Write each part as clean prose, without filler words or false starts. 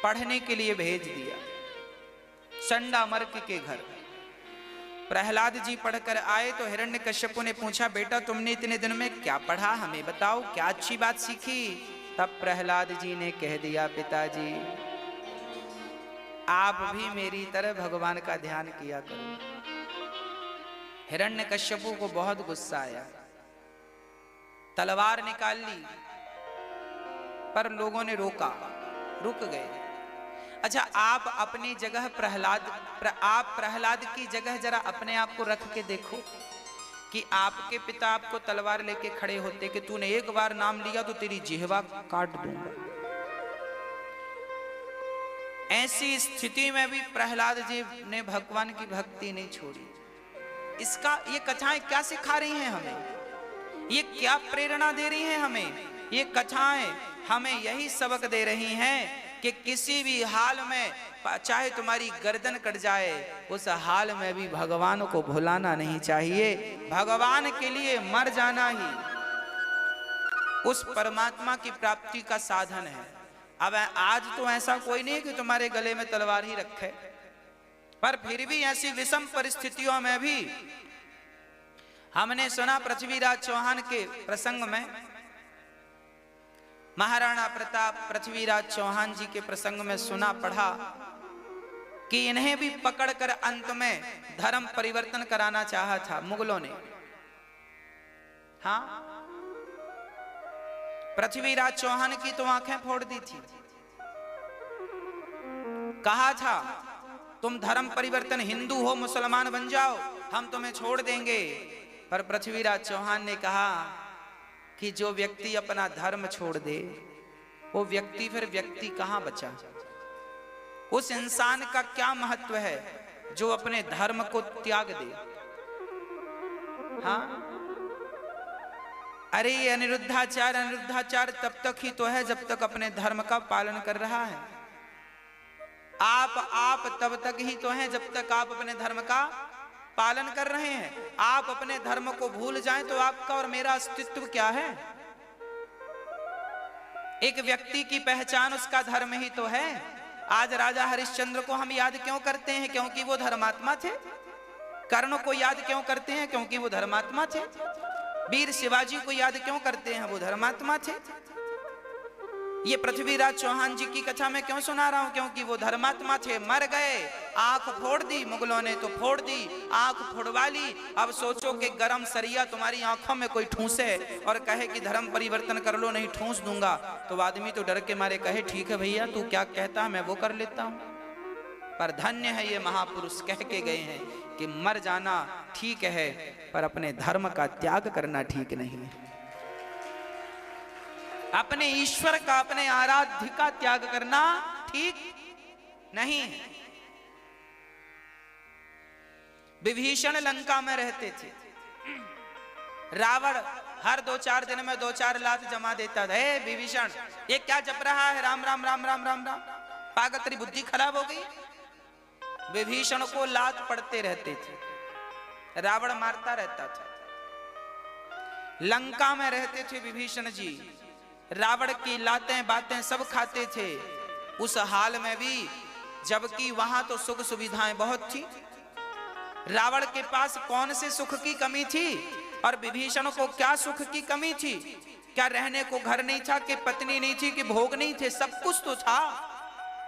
पढ़ने के लिए भेज दिया चंडामर्क के घर। प्रहलाद जी पढ़कर आए तो हिरण्यकश्यपु ने पूछा, बेटा तुमने इतने दिन में क्या पढ़ा, हमें बताओ, क्या अच्छी बात सीखी। तब प्रहलाद जी ने कह दिया, पिताजी आप भी मेरी तरह भगवान का ध्यान किया करो। हिरण्यकश्यपु को बहुत गुस्सा आया, तलवार निकाल ली, पर लोगों ने रोका, रुक गए। अच्छा, आप अपनी जगह आप प्रहलाद की जगह जरा अपने आप को रख के देखो कि आपके पिता आपको तलवार लेके खड़े होते कि तूने एक बार नाम लिया तो तेरी जिह्वा काट दूंगा। ऐसी स्थिति में भी प्रहलाद जी ने भगवान की भक्ति नहीं छोड़ी। ये कथाएं क्या सिखा रही हैं हमें, ये क्या प्रेरणा दे रही हैं हमें? ये कथाएं हमें यही सबक दे रही हैं कि किसी भी हाल में, चाहे तुम्हारी गर्दन कट जाए, उस हाल में भी भगवान को भुलाना नहीं चाहिए। भगवान के लिए मर जाना ही उस परमात्मा की प्राप्ति का साधन है। अब आज तो ऐसा कोई नहीं कि तुम्हारे गले में तलवार ही रखे, पर फिर भी ऐसी विषम परिस्थितियों में भी हमने सुना पृथ्वीराज चौहान के प्रसंग में, महाराणा प्रताप पृथ्वीराज चौहान जी के प्रसंग में सुना पढ़ा कि इन्हें भी पकड़कर अंत में धर्म परिवर्तन कराना चाहा था मुगलों ने। हाँ, पृथ्वीराज चौहान की तो आंखें फोड़ दी थी। कहा था तुम धर्म परिवर्तन, हिंदू हो मुसलमान बन जाओ, हम तुम्हें छोड़ देंगे। पर पृथ्वीराज चौहान ने कहा कि जो व्यक्ति अपना धर्म छोड़ दे वो व्यक्ति फिर व्यक्ति कहां बचा? उस इंसान का क्या महत्व है जो अपने धर्म को त्याग दे? हाँ, अरे ये अनिरुद्धाचार्य तब तक ही तो है जब तक अपने धर्म का पालन कर रहा है। आप तब तक ही तो हैं जब तक आप अपने धर्म का पालन कर रहे हैं। आप अपने धर्म को भूल जाएं तो आपका और मेरा अस्तित्व क्या है? एक व्यक्ति की पहचान उसका धर्म ही तो है। आज राजा हरिश्चंद्र को हम याद क्यों करते हैं? क्योंकि वो धर्मात्मा थे। कर्ण को याद क्यों करते हैं? क्योंकि वो धर्मात्मा थे। वीर शिवाजी को याद क्यों करते हैं? वो धर्मात्मा थे। ये पृथ्वीराज चौहान जी की कथा में क्यों सुना रहा हूं? क्योंकि वो धर्मात्मा थे, मर गए, आंख फोड़ दी मुगलों ने तो फोड़ दी, आंख फोड़वा ली। अब सोचो कि गरम सरिया तुम्हारी आंखों में कोई ठूसे और कहे कि धर्म परिवर्तन कर लो, नहीं ठूस दूंगा, तो आदमी तो डर के मारे कहे ठीक है भैया तू क्या कहता है मैं वो कर लेता हूं। पर धन्य है ये महापुरुष, कह के गए हैं कि मर जाना ठीक है पर अपने धर्म का त्याग करना ठीक नहीं है। अपने ईश्वर का, अपने आराध्य का त्याग करना ठीक नहीं है। विभीषण लंका में रहते थे। रावण हर 2-4 दिन में 2-4 लात जमा देता था। हे विभीषण ये क्या जप रहा है? राम राम राम राम राम राम, पागल तेरी बुद्धि खराब हो गई। विभीषण को लात पड़ते रहते थे, रावण मारता रहता था। लंका में रहते थे विभीषण जी, रावण की लातें बातें सब खाते थे। उस हाल में भी जबकि वहां तो सुख सुविधाएं बहुत थी, रावण के पास कौन से सुख की कमी थी और विभीषण को क्या सुख की कमी थी? क्या रहने को घर नहीं था, कि पत्नी नहीं थी, कि भोग नहीं थे? सब कुछ तो था।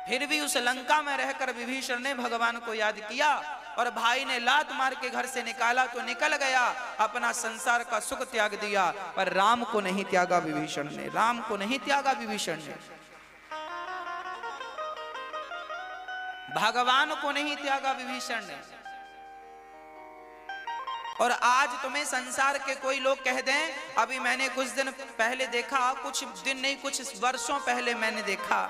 फिर भी उस लंका में रहकर विभीषण ने भगवान को याद किया और भाई ने लात मार के घर से निकाला तो निकल गया, अपना संसार का सुख त्याग दिया, पर राम को नहीं त्यागा विभीषण ने, राम को नहीं त्यागा विभीषण ने, भगवान को नहीं त्यागा विभीषण ने। और आज तुम्हें संसार के कोई लोग कह दें, अभी मैंने कुछ दिन पहले देखा, कुछ दिन नहीं कुछ वर्षों पहले मैंने देखा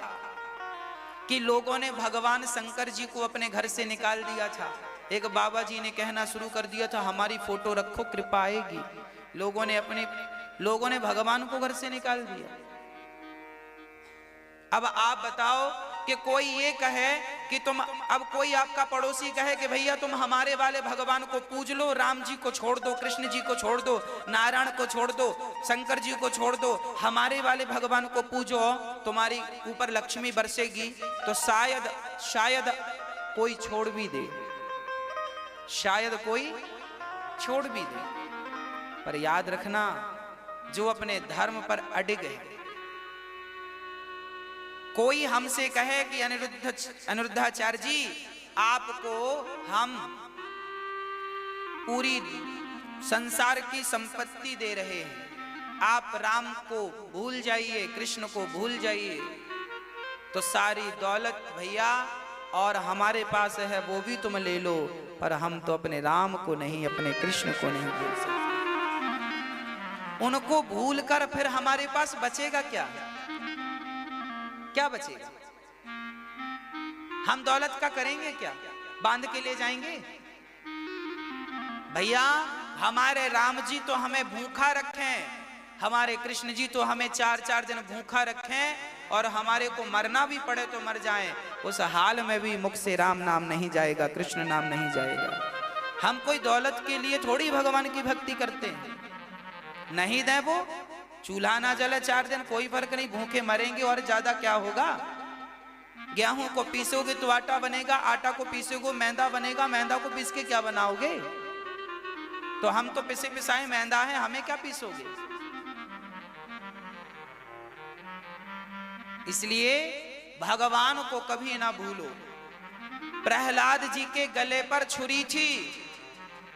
कि लोगों ने भगवान शंकर जी को अपने घर से निकाल दिया था। एक बाबा जी ने कहना शुरू कर दिया था हमारी फोटो रखो कृपा आएगी। लोगों ने भगवान को घर से निकाल दिया। अब आप बताओ कि कोई ये कहे कि तुम, अब कोई आपका पड़ोसी कहे कि भैया तुम हमारे वाले भगवान को पूज लो, राम जी को छोड़ दो, कृष्ण जी को छोड़ दो, नारायण को छोड़ दो, शंकर जी को छोड़ दो, हमारे वाले भगवान को पूजो, तुम्हारी ऊपर लक्ष्मी बरसेगी। तो शायद कोई छोड़ भी दे, शायद कोई छोड़ भी दे, पर याद रखना जो अपने धर्म पर अडिग है। कोई हमसे कहे कि अनिरुद्धाचार्य जी आपको हम पूरी संसार की संपत्ति दे रहे हैं, आप राम को भूल जाइए, कृष्ण को भूल जाइए, तो सारी दौलत भैया और हमारे पास है वो भी तुम ले लो, पर हम तो अपने राम को नहीं, अपने कृष्ण को नहीं भूल सकते। उनको भूलकर फिर हमारे पास बचेगा क्या? क्या बचेगा? हम दौलत का करेंगे क्या? बांध के ले जाएंगे? भैया हमारे राम जी तो हमें भूखा रखें, हमारे कृष्ण जी तो हमें 4-4 दिन भूखा रखें, और हमारे को मरना भी पड़े तो मर जाएं, उस हाल में भी मुख से राम नाम नहीं जाएगा, कृष्ण नाम नहीं जाएगा। हम कोई दौलत के लिए थोड़ी भगवान की भक्ति करते हैं। नहीं दे वो, चूल्हा ना जले 4 दिन, कोई फर्क नहीं, भूखे मरेंगे और ज्यादा क्या होगा। गेहूं को पीसोगे तो आटा बनेगा, आटा को पीसोगे मैदा बनेगा, मैदा को पीस के क्या बनाओगे? तो हम तो पिसे पिसाए मैदा है, हमें क्या पीसोगे? इसलिए भगवान को कभी ना भूलो। प्रहलाद जी के गले पर छुरी थी,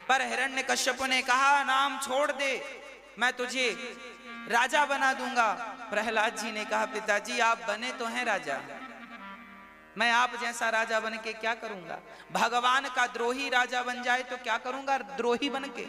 पर हिरण्यकश्यप ने कहा नाम छोड़ दे, मैं तुझे राजा बना दूंगा। प्रहलाद जी ने कहा पिताजी आप बने तो हैं राजा, मैं आप जैसा राजा बन के क्या करूंगा? भगवान का द्रोही राजा बन जाए तो क्या करूंगा द्रोही बन के?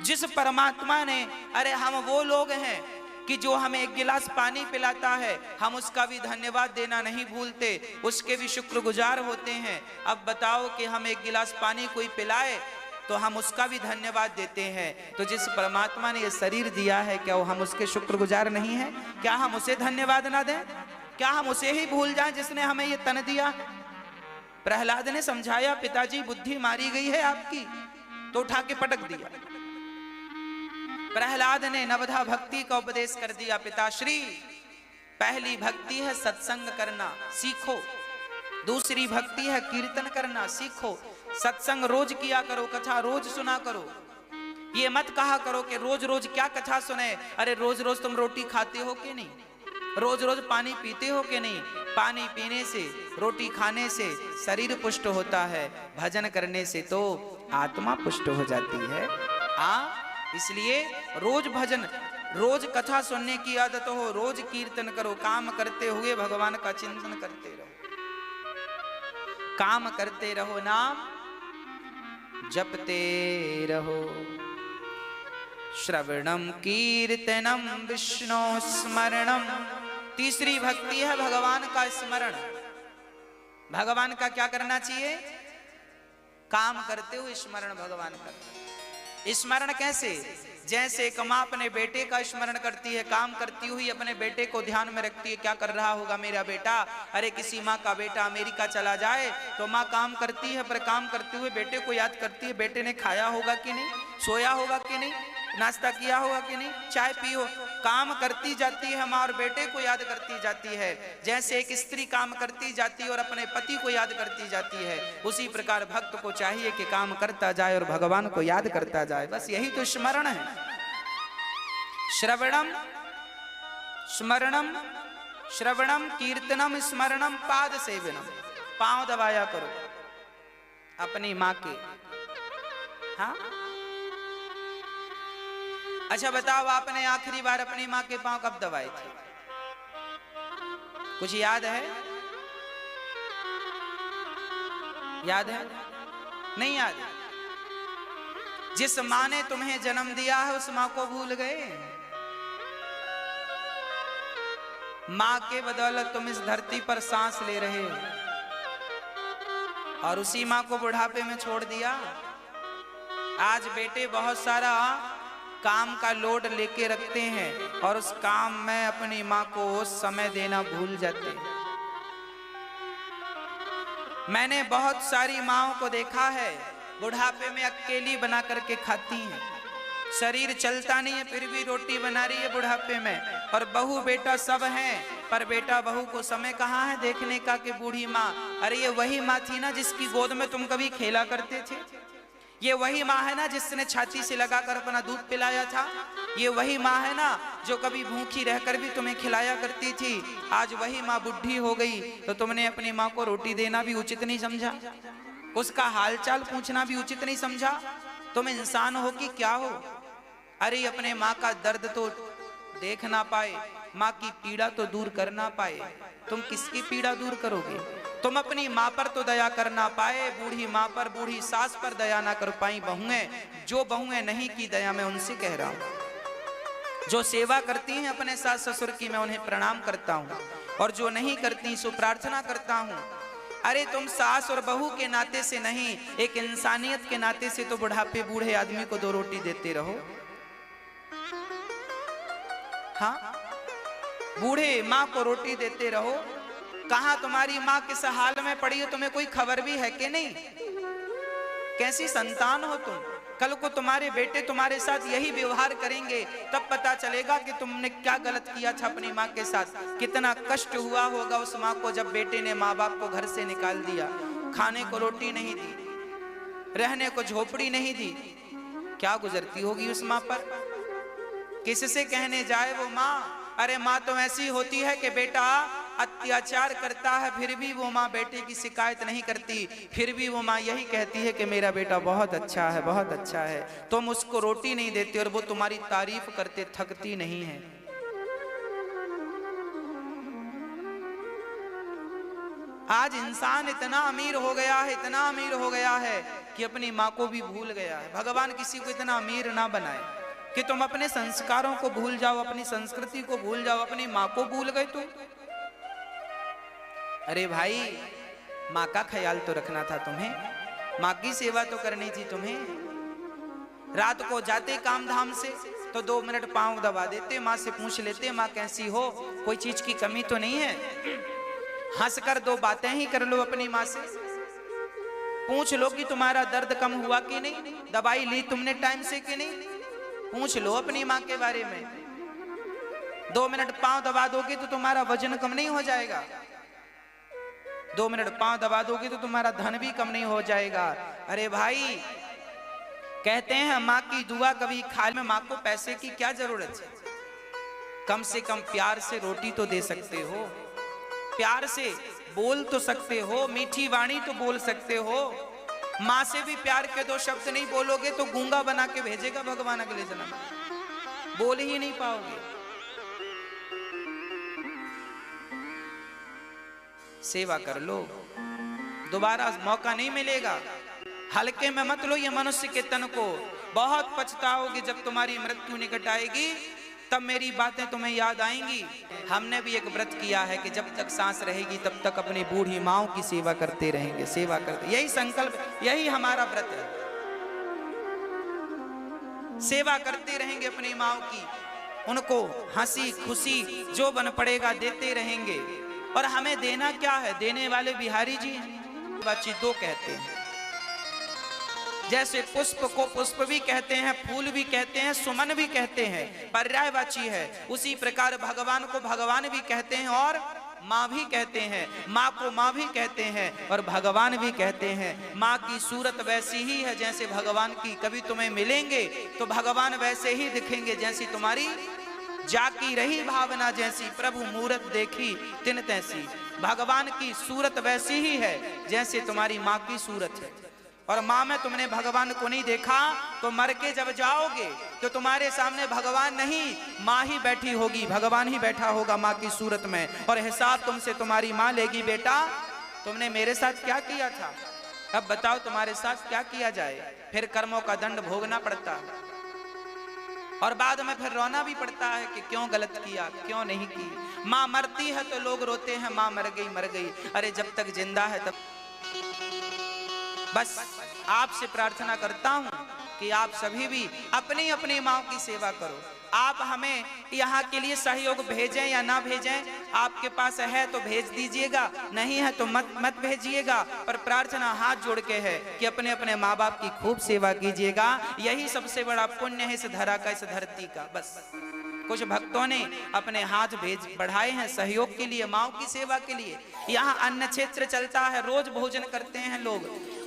जिस परमात्मा ने, अरे हम वो लोग हैं कि जो हमें 1 गिलास पानी पिलाता है, हम उसका भी धन्यवाद देना नहीं भूलते, उसके भी शुक्रगुजार होते हैं। अब बताओ कि हम 1 गिलास पानी कोई पिलाए तो हम उसका भी धन्यवाद देते हैं। तो जिस परमात्मा ने ये शरीर दिया है, क्या हम उसके शुक्रगुजार नहीं हैं? क्या हम उसे धन्यवाद ना दें? क्या हम उसे ही भूल जाएं जिसने हमें ये तन दिया? प्रहलाद ने समझाया पिताजी बुद्धि मारी गई है आपकी, तो उठा के पटक दिया। प्रहलाद ने नवधा भक्ति का उपदेश कर दिया। पिताश्री पहली भक्ति है सत्संग करना, सीखो। दूसरी भक्ति है कीर्तन करना, सीखो। सत्संग रोज किया करो, कथा रोज सुना करो। ये मत कहा करो कि रोज रोज क्या कथा सुने। अरे रोज रोज तुम रोटी खाते हो कि नहीं? रोज रोज पानी पीते हो कि नहीं? पानी पीने से, रोटी खाने से शरीर पुष्ट होता है, भजन करने से तो आत्मा पुष्ट हो जाती है। इसलिए रोज भजन, रोज कथा सुनने की आदत हो, रोज कीर्तन करो, काम करते हुए भगवान का चिंतन करते रहो, काम करते रहो, नाम जपते रहो। श्रवणम कीर्तनम विष्णु स्मरणम। तीसरी भक्ति है भगवान का स्मरण। भगवान का क्या करना चाहिए? काम करते हुए स्मरण भगवान का। स्मरण कैसे? जैसे एक माँ अपने बेटे का स्मरण करती है, काम करती हुई अपने बेटे को ध्यान में रखती है, क्या कर रहा होगा मेरा बेटा। अरे किसी माँ का बेटा अमेरिका चला जाए तो माँ काम करती है, पर काम करते हुए बेटे को याद करती है, बेटे ने खाया होगा कि नहीं, सोया होगा कि नहीं, नाश्ता किया होगा कि नहीं, चाय पी हो। काम करती जाती है माँ और बेटे को याद करती जाती है। जैसे एक स्त्री काम करती जाती है और अपने पति को याद करती जाती है, उसी प्रकार भक्त को चाहिए कि काम करता जाए और भगवान को याद करता जाए। बस यही तो स्मरण है। श्रवणम स्मरणम, श्रवणम कीर्तनम स्मरणम पाद सेवनम। पांव दबाया करो अपनी माँ के। हाँ अच्छा बताओ, आपने आखिरी बार अपनी माँ के पांव कब दबाए थे? कुछ याद है? याद है? नहीं याद? जिस माँ ने तुम्हें जन्म दिया है उस माँ को भूल गए? माँ के बदौलत तुम इस धरती पर सांस ले रहे हो, और उसी माँ को बुढ़ापे में छोड़ दिया। आज बेटे बहुत सारा काम का लोड लेके रखते हैं और उस काम में अपनी माँ को समय देना भूल जाते हैं। मैंने बहुत सारी माँओं को देखा है, बुढ़ापे में अकेली बना करके खाती हैं, शरीर चलता नहीं है फिर भी रोटी बना रही है बुढ़ापे में। और बहू बेटा सब हैं, पर बेटा बहू को समय कहाँ है देखने का कि बूढ़ी माँ। अरे ये वही माँ थी ना जिसकी गोद में तुम कभी खेला करते थे, ये वही माँ है ना जिसने छाती से लगाकर अपना दूध पिलाया था, ये वही माँ है ना जो कभी भूखी रहकर भी तुम्हें खिलाया करती थी। आज वही माँ बुढ़ी हो गई तो तुमने अपनी माँ को रोटी देना भी उचित नहीं समझा, उसका हालचाल पूछना भी उचित नहीं समझा। तुम इंसान हो कि क्या हो? अरे अपने माँ का दर्द तो देख ना पाए, माँ की पीड़ा तो दूर कर ना पाए, तुम किसकी पीड़ा दूर करोगे? तुम अपनी माँ पर तो दया कर ना पाए, बूढ़ी माँ पर, बूढ़ी सास पर दया ना कर पाई बहुएं। जो बहुएं नहीं की दया मैं उनसे कह रहा हूं, जो सेवा करती हैं अपने सास ससुर की मैं उन्हें प्रणाम करता हूं, और जो नहीं करती सो प्रार्थना करता हूं। अरे तुम सास और बहू के नाते से नहीं, एक इंसानियत के नाते से तो बुढ़ापे बूढ़े आदमी को 2 रोटी देते रहो। हाँ, बूढ़े माँ को रोटी देते रहो। कहां तुम्हारी माँ किस हाल में पड़ी है तुम्हें कोई खबर भी है कि नहीं? कैसी संतान हो तुम? कल को तुम्हारे बेटे तुम्हारे साथ यही व्यवहार करेंगे, तब पता चलेगा कि तुमने क्या गलत किया था अपनी माँ के साथ। कितना कष्ट हुआ होगा उस माँ को जब बेटे ने माँ बाप को घर से निकाल दिया, खाने को रोटी नहीं दी, रहने को झोपड़ी नहीं दी। क्या गुजरती होगी उस माँ पर? किससे कहने जाए वो माँ? अरे माँ तो ऐसी होती है कि बेटा अत्याचार करता है फिर भी वो माँ बेटे की शिकायत नहीं करती, फिर भी वो माँ यही कहती है कि मेरा बेटा बहुत अच्छा है, बहुत अच्छा है। तुम उसको रोटी नहीं देते और वो तुम्हारी तारीफ करते थकती नहीं है। आज इंसान इतना अमीर हो गया है, इतना अमीर हो गया है कि अपनी माँ को भी भूल गया है। भगवान किसी को इतना अमीर ना बनाए कि तुम अपने संस्कारों को भूल जाओ, अपनी संस्कृति को भूल जाओ, अपनी माँ को भूल गए तुम। अरे भाई, माँ का ख्याल तो रखना था तुम्हें, माँ की सेवा तो करनी थी तुम्हें। रात को जाते काम धाम से तो 2 मिनट पांव दबा देते, माँ से पूछ लेते माँ कैसी हो, कोई चीज की कमी तो नहीं है। हंसकर 2 बातें ही कर लो अपनी माँ से, पूछ लो कि तुम्हारा दर्द कम हुआ कि नहीं, दवाई ली तुमने टाइम से कि नहीं, पूछ लो अपनी माँ के बारे में। 2 मिनट पांव दबा दोगे तो तुम्हारा वजन कम नहीं हो जाएगा, 2 मिनट पांव दबा दोगे तो तुम्हारा धन भी कम नहीं हो जाएगा। अरे भाई, कहते हैं माँ की दुआ कभी खाली में, माँ को पैसे की क्या जरूरत है? कम से कम प्यार से रोटी तो दे सकते हो, प्यार से बोल तो सकते हो, मीठी वाणी तो बोल सकते हो। माँ से भी प्यार के 2 शब्द नहीं बोलोगे तो गूंगा बना के भेजेगा भगवान अगले जन्म, बोल ही नहीं पाओगे। सेवा कर लो, दोबारा मौका नहीं मिलेगा। हल्के में मत लो ये मनुष्य के तन को, बहुत पछताओगे जब तुम्हारी मृत्यु निकट आएगी, तब मेरी बातें तुम्हें याद आएंगी। हमने भी एक व्रत किया है कि जब तक सांस रहेगी तब तक अपनी बूढ़ी माँओं की सेवा करते रहेंगे, सेवा करते, यही संकल्प, यही हमारा व्रत है। सेवा करते रहेंगे अपनी माँओं की, उनको हंसी खुशी जो बन पड़ेगा देते रहेंगे। और हमें देना क्या है? देने वाले बिहारी जी हैं। बच्ची 2 कहते हैं, जैसे पुष्प को पुष्प भी कहते हैं, फूल भी कहते हैं, सुमन भी कहते हैं, पर्यायवाची है। उसी प्रकार भगवान को भगवान भी कहते हैं और माँ भी कहते हैं, माँ को माँ भी कहते हैं और भगवान भी कहते हैं। माँ की सूरत वैसी ही है जैसे भगवान की, कभी तुम्हें मिलेंगे तो भगवान वैसे ही दिखेंगे जैसी तुम्हारी जाकी रही भावना, जैसी प्रभु मूरत देखी तिन तैसी। भगवान की सूरत वैसी ही है जैसे तुम्हारी माँ की सूरत है। और माँ में तुमने भगवान को नहीं देखा तो मर के जब जाओगे तो तुम्हारे सामने भगवान नहीं, माँ ही बैठी होगी, भगवान ही बैठा होगा माँ की सूरत में, और हिसाब तुमसे तुम्हारी माँ लेगी, बेटा तुमने मेरे साथ क्या किया था, अब बताओ तुम्हारे साथ क्या किया जाए। फिर कर्मों का दंड भोगना पड़ता है और बाद में फिर रोना भी पड़ता है कि क्यों गलत किया, क्यों नहीं की। माँ मरती है तो लोग रोते हैं, माँ मर गई मर गई। अरे जब तक जिंदा है तब। बस आपसे प्रार्थना करता हूं कि आप सभी भी अपनी अपनी माँ की सेवा करो। आप हमें यहाँ के लिए सहयोग भेजें या ना भेजें, आपके पास है तो भेज दीजिएगा, नहीं है तो मत भेजिएगा, पर प्रार्थना हाथ जोड़ के है कि अपने अपने माँ बाप की खूब सेवा कीजिएगा। यही सबसे बड़ा पुण्य है इस धरा का, इस धरती का। बस कुछ भक्तों ने अपने हाथ बढ़ाए हैं सहयोग के लिए, माँ की सेवा के लिए। यहाँ अन्न क्षेत्र चलता है, रोज भोजन करते हैं लोग,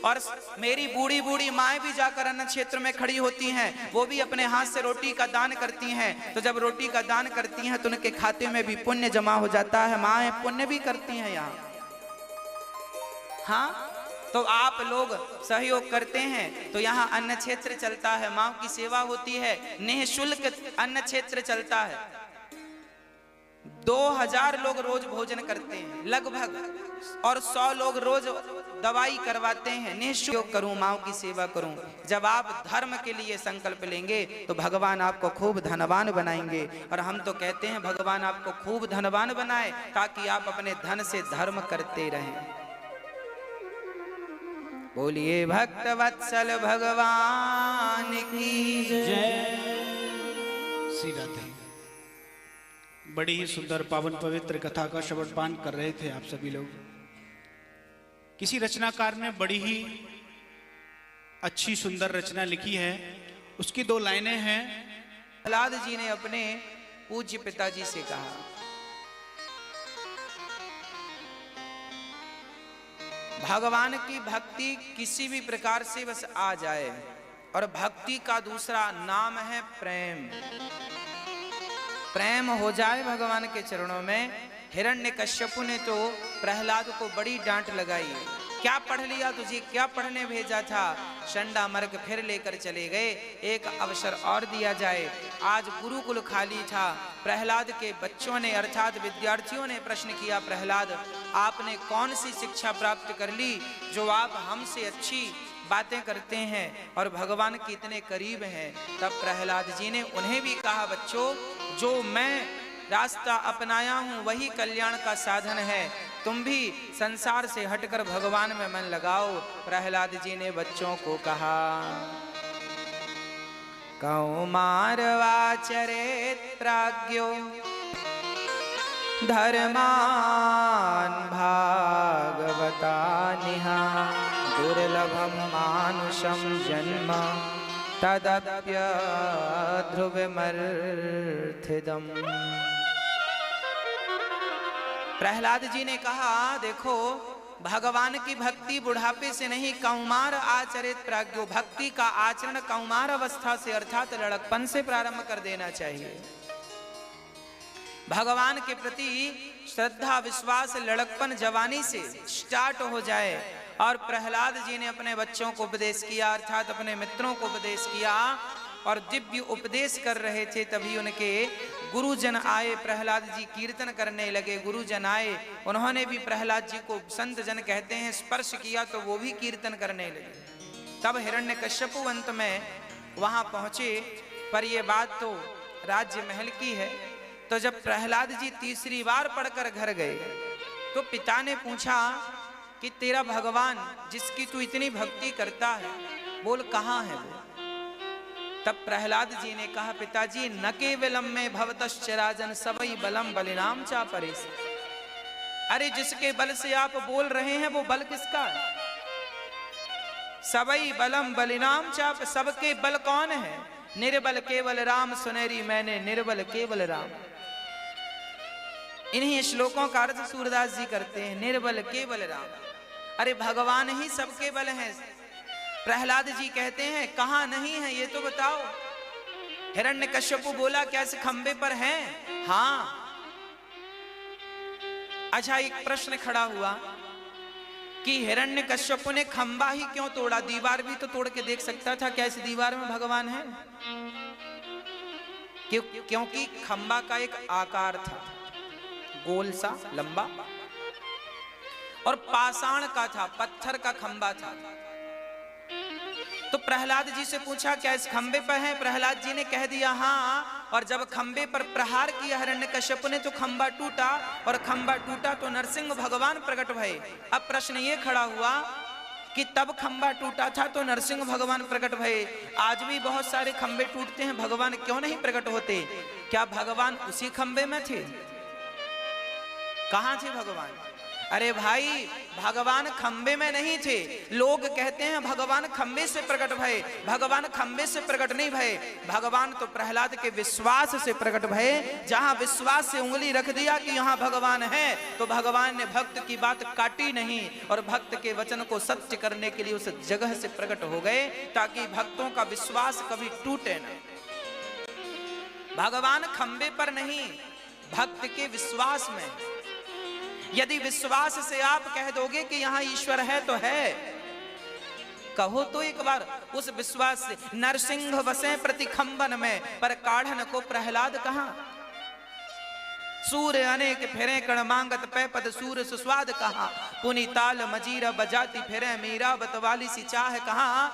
और मेरी बूढ़ी बूढ़ी माएँ भी जाकर अन्न क्षेत्र में खड़ी होती हैं, वो भी अपने हाथ से रोटी का दान करती हैं। तो जब रोटी का दान करती हैं तो उनके खाते में भी पुण्य जमा हो जाता है। माएँ पुण्य भी करती हैं यहाँ। हाँ, तो आप लोग सहयोग करते हैं तो यहाँ अन्न क्षेत्र चलता है, माँ की सेवा होती है, निःशुल्क अन्न क्षेत्र चलता है। 2000 लोग रोज भोजन करते हैं लगभग, और 100 लोग रोज दवाई करवाते हैं। निःशुल्क करूं, माँ की सेवा करूं। जब आप धर्म के लिए संकल्प लेंगे तो भगवान आपको खूब धनवान बनाएंगे। और हम तो कहते हैं भगवान आपको खूब धनवान बनाए ताकि आप अपने धन से धर्म करते रहें। बोलिए भक्त वत्सल भगवान की जय। श्री राधे। बड़ी ही सुंदर पावन पवित्र कथा का श्रवण पान कर रहे थे आप सभी लोग। किसी रचनाकार ने बड़ी ही अच्छी सुंदर रचना लिखी है, उसकी 2 लाइनें हैं। प्रहलाद जी ने अपने पूज्य पिताजी से कहा, भगवान की भक्ति किसी भी प्रकार से बस आ जाए, और भक्ति का दूसरा नाम है प्रेम। प्रेम हो जाए भगवान के चरणों में। हिरण्यकश्यपु ने तो प्रहलाद को बड़ी डांट लगाई, क्या पढ़ लिया तुझे, क्या पढ़ने भेजा था। शंडा मर्ग फिर लेकर चले गए, एक अवसर और दिया जाए। आज गुरुकुल खाली था। प्रहलाद के बच्चों ने अर्थात विद्यार्थियों ने प्रश्न किया, प्रहलाद आपने कौन सी शिक्षा प्राप्त कर ली जो आप हमसे अच्छी बातें करते हैं और भगवान के इतने करीब हैं। तब प्रहलाद जी ने उन्हें भी कहा, बच्चों जो मैं रास्ता अपनाया हूं वही कल्याण का साधन है, तुम भी संसार से हटकर भगवान में मन लगाओ। प्रहलाद जी ने बच्चों को कहा, कौमारवाचरेत् प्राज्ञो धर्मान भागवता निहा दुर्लभम मानुषम जन्म तदप्य ध्रुवमर्थिदम्। प्रहलाद जी ने कहा, देखो भगवान की भक्ति बुढ़ापे से नहीं, कौमार आचरित प्राज्ञो, भक्ति का आचरण कौमार अवस्था से अर्थात लड़कपन से प्रारंभ कर देना चाहिए। भगवान के प्रति श्रद्धा विश्वास लड़कपन जवानी से स्टार्ट हो जाए। और प्रहलाद जी ने अपने बच्चों को उपदेश किया, अर्थात अपने मित्रों को उपदेश किया, और दिव्य उपदेश कर रहे थे। तभी उनके गुरुजन आए, प्रहलाद जी कीर्तन करने लगे। गुरुजन आए, उन्होंने भी प्रहलाद जी को, संत जन कहते हैं, स्पर्श किया तो वो भी कीर्तन करने लगे। तब हिरण्यकश्यपु अंत में वहां पहुंचे। पर ये बात तो राज्य महल की है। तो जब प्रहलाद जी तीसरी बार पढ़कर घर गए तो पिता ने पूछा कि तेरा भगवान जिसकी तू इतनी भक्ति करता है, बोल कहाँ है वो। तब प्रहलाद जी ने कहा, पिताजी न केवलम में भवतश्च राजन सबई बलम बलिनाम चा परेश। अरे जिसके बल से आप बोल रहे हैं वो बल किसका है। सबई बलम बलिनाम चा, सबके बल कौन है। निर्बल केवल राम सुनेरी मैंने निर्बल केवल राम। इन्हीं श्लोकों का अर्थ सूरदास जी करते हैं, निर्बल केवल राम। अरे भगवान ही सबके बल हैं। प्रहलाद जी कहते हैं कहां नहीं है ये तो बताओ। हिरण्यकश्यपु बोला, क्या इस खंबे पर हैं? हाँ। अच्छा, एक प्रश्न खड़ा हुआ कि हिरण्यकश्यपु ने खंबा ही क्यों तोड़ा, दीवार भी तो तोड़ के देख सकता था। क्या इस दीवार में भगवान है? क्योंकि खंबा का एक आकार था, गोल सा लंबा, और पाषाण का था, पत्थर का खंबा था। तो प्रहलाद जी से पूछा, क्या इस खंबे पर है? प्रहलाद जी ने कह दिया हाँ। और जब खंबे पर प्रहार किया हिरण्यकश्यप ने तो खंबा टूटा, और खंबा टूटा तो नरसिंह भगवान प्रकट भये। अब प्रश्न ये खड़ा हुआ कि तब खंबा टूटा था तो नरसिंह भगवान प्रकट भये। आज भी बहुत सारे खंबे टूटते हैं, भगवान क्यों नहीं प्रकट होते? क्या भगवान उसी खंबे में थे? कहां थे भगवान? अरे भाई, भगवान खंबे में नहीं थे। लोग कहते हैं भगवान खंबे से प्रकट भये, भगवान खंबे से प्रकट नहीं भये। भगवान तो प्रहलाद के विश्वास से प्रकट भये। जहां विश्वास से उंगली रख दिया कि यहां भगवान है, तो भगवान ने भक्त की बात काटी नहीं और भक्त के वचन को सत्य करने के लिए उस जगह से प्रकट हो गए, ताकि भक्तों का विश्वास कभी टूटे न। भगवान खंबे पर नहीं, भक्त के विश्वास में। यदि विश्वास से आप कह दोगे कि यहां ईश्वर है तो है, कहो तो एक बार उस विश्वास से। नरसिंह वसे प्रति खंबन में, पर काढ़न को प्रहलाद कहां? सूर्य अनेक फिरे कण मांगत पै पद सूर सुस्वाद कहां? पुनि ताल मजीरा बजाती फिरे मीरा बतवाली सी चाह कहां?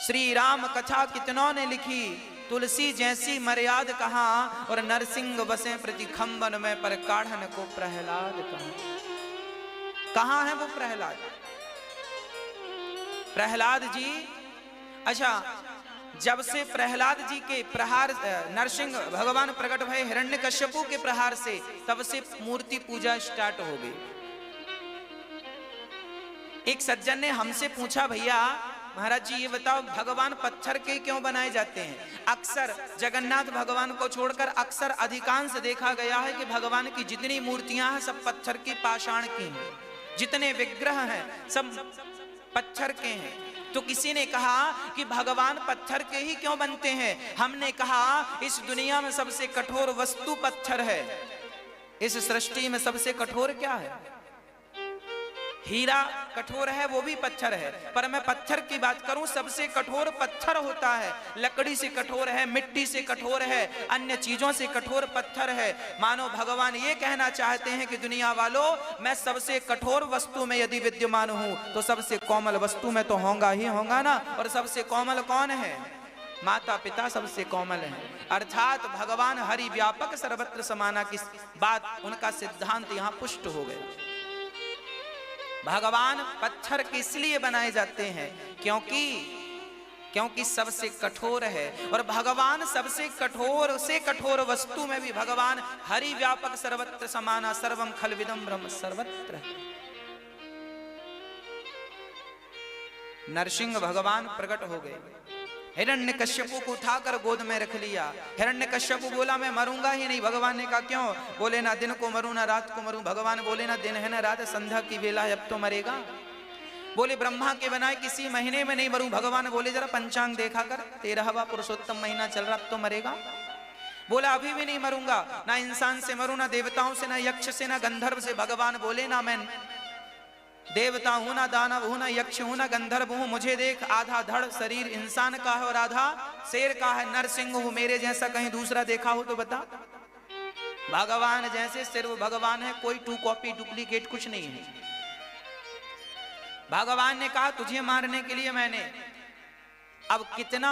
श्री राम कथा कितनों ने लिखी, तुलसी जैसी मर्याद कहां? और नरसिंह बसे प्रति खंबन में, पर काढ़न को प्रहलाद कहां? कहां है वो प्रहलाद? प्रहलाद जी, अच्छा, जब से प्रहलाद जी के प्रहार, नरसिंह भगवान प्रकट भये हिरण्यकश्यपु के प्रहार से, तब से मूर्ति पूजा स्टार्ट हो गई। एक सज्जन ने हमसे पूछा, भैया महाराज जी ये बताओ, भगवान पत्थर के क्यों बनाए जाते हैं? अक्सर जगन्नाथ भगवान को छोड़कर अक्सर अधिकांश देखा गया है कि भगवान की जितनी मूर्तियां हैं सब पत्थर की पाषाण की हैं, जितने विग्रह हैं सब पत्थर के हैं। तो किसी ने कहा कि भगवान पत्थर के ही क्यों बनते हैं? हमने कहा इस दुनिया में सबसे कठोर वस्तु पत्थर है। इस सृष्टि में सबसे कठोर क्या है? हीरा कठोर है, वो भी पत्थर है, पर मैं पत्थर की बात करूं, सबसे कठोर पत्थर होता है। लकड़ी से कठोर है, मिट्टी से कठोर है, अन्य चीजों से कठोर पत्थर है। मानो भगवान ये कहना चाहते हैं कि दुनिया वालों, मैं सबसे कठोर वस्तु में यदि विद्यमान हूं, तो सबसे कोमल वस्तु में तो होगा ही होगा ना। और सबसे कोमल कौन है? माता पिता सबसे कोमल है। अर्थात भगवान हरि व्यापक सर्वत्र समाना की बात, उनका सिद्धांत यहां पुष्ट हो गया। भगवान पत्थर के इसलिए बनाए जाते हैं क्योंकि सबसे कठोर है। और भगवान सबसे कठोर से कठोर वस्तु में भी भगवान हरि व्यापक सर्वत्र समाना, सर्वम खलविदम ब्रह्म सर्वत्र। नरसिंह भगवान प्रकट हो गए, हिरण्यकश्यपु को उठाकर गोद में रख लिया। हिरण्यकश्यपु बोला मैं मरूंगा ही नहीं। भगवान ने कहा क्यों? बोले ना दिन को मरूं ना रात को मरूं। भगवान बोले ना दिन है ना रात, संध्या की बेला है, अब तो मरेगा। बोले ब्रह्मा के बनाए किसी महीने में नहीं मरूं। भगवान बोले जरा पंचांग देखा कर, 13वां पुरुषोत्तम महीना चल रहा, अब तो मरेगा। बोला अभी भी नहीं मरूंगा, ना इंसान से मरूं, ना देवताओं से, ना यक्ष से, ना गंधर्व से। भगवान बोले ना मैं देवता हूं, ना दानव हूं, ना यक्ष हूं, ना गंधर्व हूं। मुझे देख, आधा धड़ शरीर इंसान का है और आधा शेर का है। नरसिंह हूं, मेरे जैसा कहीं दूसरा देखा हो तो बता। भगवान जैसे सिर्फ भगवान है, कोई टू कॉपी डुप्लीकेट कुछ नहीं है। भगवान ने कहा तुझे मारने के लिए मैंने। अब कितना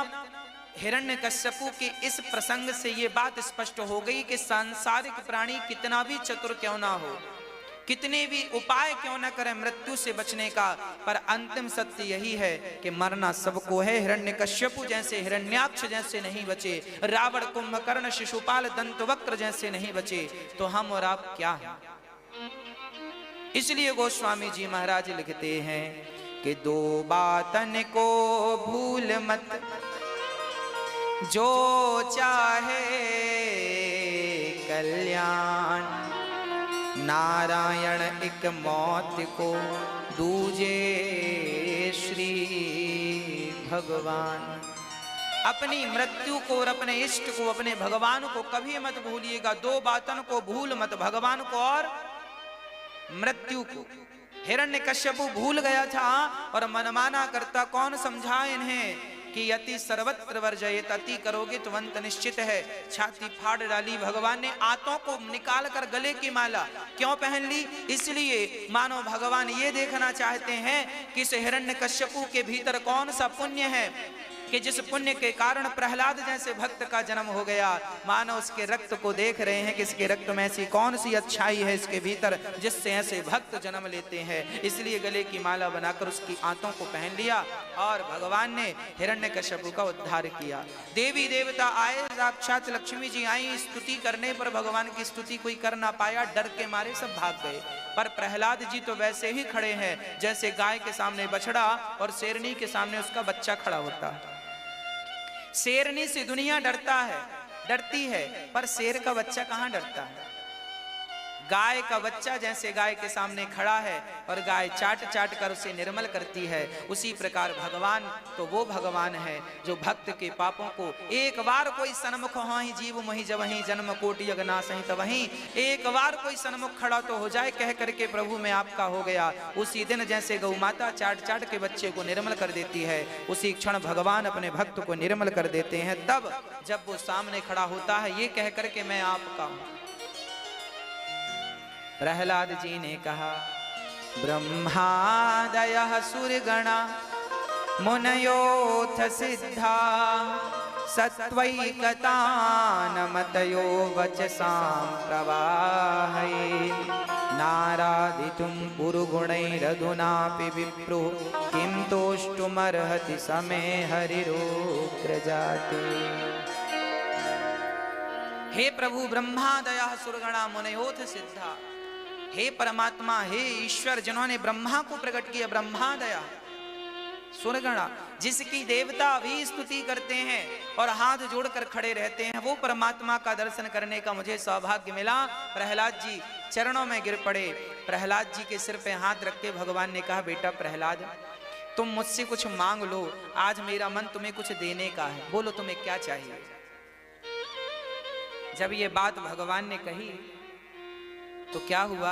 हिरण्यकश्यपु के इस प्रसंग से ये बात स्पष्ट हो गई कि सांसारिक प्राणी कितना भी चतुर क्यों ना हो, कितने भी उपाय क्यों न करें मृत्यु से बचने का, पर अंतिम सत्य यही है कि मरना सबको है। हिरण्यकश्यपु जैसे, हिरण्याक्ष जैसे नहीं बचे, रावण कुंभकर्ण शिशुपाल दंतवक्र जैसे नहीं बचे, तो हम और आप क्या हैं? इसलिए गोस्वामी जी महाराज लिखते हैं कि दो बातन को भूल मत, जो चाहे कल्याण। नारायण एक मौत को दूजे श्री भगवान। अपनी मृत्यु को और अपने इष्ट को, अपने भगवान को कभी मत भूलिएगा। दो बातन को भूल मत, भगवान को और मृत्यु को। हिरण्यकश्यपु भूल गया था और मनमाना करता कौन समझाए इन्हें कि यति सर्वत्र वर्जयेत, अति करोगे तो अंत निश्चित है। छाती फाड़ डाली भगवान ने, आंतों को निकाल कर गले की माला क्यों पहन ली? इसलिए मानो भगवान ये देखना चाहते हैं कि इस हिरण्यकश्यपु के भीतर कौन सा पुण्य है कि जिस पुण्य के कारण प्रहलाद जैसे भक्त का जन्म हो गया, मानो उसके रक्त को देख रहे हैं कि इसके रक्त में ऐसी कौन सी अच्छाई है इसके भीतर जिससे ऐसे भक्त जन्म लेते हैं। इसलिए गले की माला बनाकर उसकी आंतों को पहन लिया और भगवान ने हिरण्यकश्यप का उद्धार किया। देवी देवता आए, साक्षात लक्ष्मी जी आई, स्तुति करने पर भगवान की स्तुति कोई कर ना पाया, डर के मारे सब भाग गए। पर प्रहलाद जी तो वैसे ही खड़े हैं जैसे गाय के सामने बछड़ा और शेरनी के सामने उसका बच्चा खड़ा होता है। शेरनी से दुनिया डरती है, पर शेर का बच्चा कहां डरता है। गाय का बच्चा जैसे गाय के सामने खड़ा है और गाय चाट चाट कर उसे निर्मल करती है, उसी प्रकार भगवान तो वो भगवान है जो भक्त के पापों को एक बार कोई सन्मुख हो ही जीव मोहि जब वहीं जन्म कोटि अगना सहित वहीं, एक बार कोई सन्मुख खड़ा तो हो जाए कह करके प्रभु मैं आपका हो गया। उसी दिन जैसे गौ माता चाट चाट के बच्चे को निर्मल कर देती है, उसी क्षण भगवान अपने भक्त को निर्मल कर देते हैं। तब जब वो सामने खड़ा होता है ये कह करके मैं आपका हूं। प्रहलाद जी ने कहा ब्रह्मादयः सुरगणा मुनयोऽथ सिद्धा सत्त्वैकतानमतयो वचसां प्रवाहये नारादितुं पुरुगुणैरधुनापि विप्रो किं तोष्टुमर्हति समे हरिरुग्रजाते। हे प्रभु ब्रह्मादयः सुरगणा मुनयोऽथ सिद्धा, हे परमात्मा, हे ईश्वर जिन्होंने ब्रह्मा को प्रकट किया, ब्रह्मादया सुरगणा, जिसकी देवता भी स्तुति करते हैं और हाथ जोड़कर खड़े रहते हैं, वो परमात्मा का दर्शन करने का मुझे सौभाग्य मिला। प्रहलाद जी चरणों में गिर पड़े। प्रहलाद जी के सिर पे हाथ रख के भगवान ने कहा बेटा प्रहलाद तुम मुझसे कुछ मांग लो, आज मेरा मन तुम्हें कुछ देने का है, बोलो तुम्हें क्या चाहिए। जब ये बात भगवान ने कही तो क्या हुआ,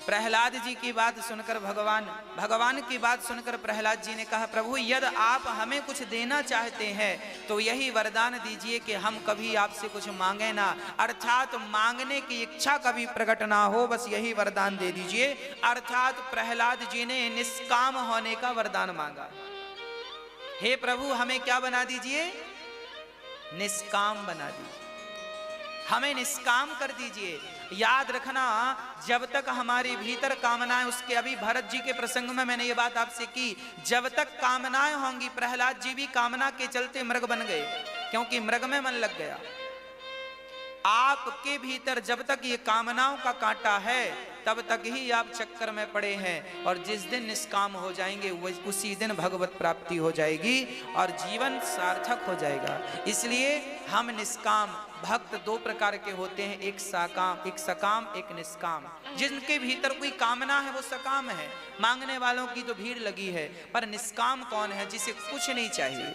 प्रहलाद जी की बात सुनकर भगवान की बात सुनकर प्रहलाद जी ने कहा प्रभु यदि आप हमें कुछ देना चाहते हैं तो यही वरदान दीजिए कि हम कभी आपसे कुछ मांगे ना, अर्थात मांगने की इच्छा कभी प्रकट ना हो, बस यही वरदान दे दीजिए। अर्थात प्रहलाद जी ने निष्काम होने का वरदान मांगा। हे प्रभु हमें क्या बना दीजिए, निष्काम बना दीजिए, हमें निष्काम कर दीजिए। याद रखना जब तक हमारे भीतर कामनाएं, उसके अभी भरत जी के प्रसंग में मैंने ये बात आपसे की, जब तक कामनाएं होंगी, प्रहलाद जी भी कामना के चलते मृग बन गए क्योंकि मृग में मन लग गया। आपके भीतर जब तक ये कामनाओं का कांटा है तब तक ही आप चक्कर में पड़े हैं, और जिस दिन निष्काम हो जाएंगे उसी दिन भगवत प्राप्ति हो जाएगी और जीवन सार्थक हो जाएगा। इसलिए हम निष्काम भक्त दो प्रकार के होते हैं, एक सकाम एक निष्काम। जिनके भीतर कोई कामना है वो सकाम है, मांगने वालों की तो भीड़ लगी है, पर निष्काम कौन है, जिसे कुछ नहीं चाहिए।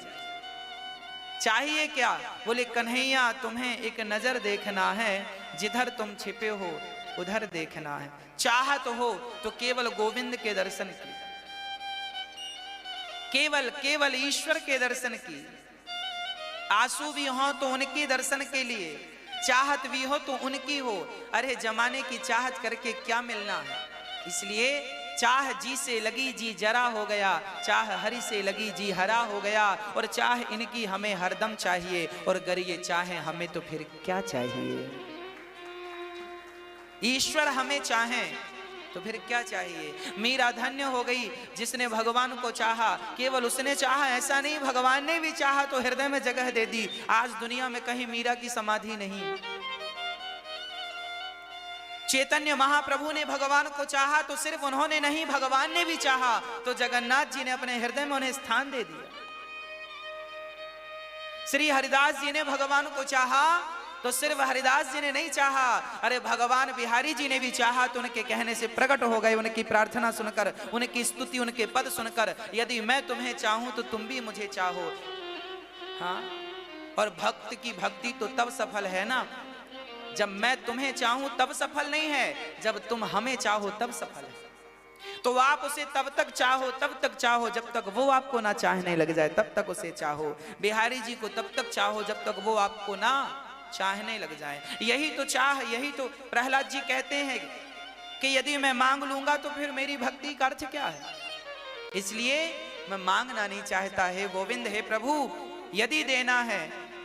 चाहिए क्या, बोले कन्हैया तुम्हें एक नजर देखना है, जिधर तुम छिपे हो उधर देखना है। चाहत हो तो केवल गोविंद के दर्शन की, केवल ईश्वर के दर्शन की। आंसू भी हो तो उनके दर्शन के लिए, चाहत भी हो तो उनकी हो। अरे जमाने की चाहत करके क्या मिलना है। इसलिए चाह जी से लगी जी जरा हो गया, चाह हरि से लगी जी हरा हो गया, और चाह इनकी हमें हरदम चाहिए, और अगर ये चाहे हमें तो फिर क्या चाहिए। ईश्वर हमें चाहे तो फिर क्या चाहिए। मीरा धन्य हो गई जिसने भगवान को चाहा, केवल उसने चाहा ऐसा नहीं, भगवान ने भी चाहा तो हृदय में जगह दे दी। आज दुनिया में कहीं मीरा की समाधि नहीं। चैतन्य महाप्रभु ने भगवान को चाहा तो सिर्फ उन्होंने नहीं, भगवान ने भी चाहा तो जगन्नाथ जी ने अपने हृदय में उन्हें स्थान दे दिया। श्री हरिदास जी ने भगवान को चाहा तो सिर्फ हरिदास जी ने नहीं चाहा, अरे भगवान बिहारी जी ने भी चाहा तो उनके कहने से प्रकट हो गए। उनकी प्रार्थना सुनकर, उनकी स्तुति, उनके पद सुनकर, यदि मैं तुम्हें चाहूं तो तुम भी मुझे चाहो। हाँ, और भक्त की भक्ति तो तब सफल है ना जब मैं तुम्हें चाहूं, तब सफल नहीं है, जब तुम हमें चाहो तब सफल है। तो आप उसे तब तक चाहो जब तक वो आपको ना चाहने लग जाए, तब तक उसे चाहो। बिहारी जी को तब तक चाहो जब तक वो आपको ना चाहने लग जाए। यही तो चाह, यही तो प्रहलाद जी कहते हैं कि यदि मैं मांग लूंगा तो फिर मेरी भक्ति का अर्थ क्या है। इसलिए मैं मांगना नहीं चाहता। हे गोविंद, हे प्रभु, यदि देना है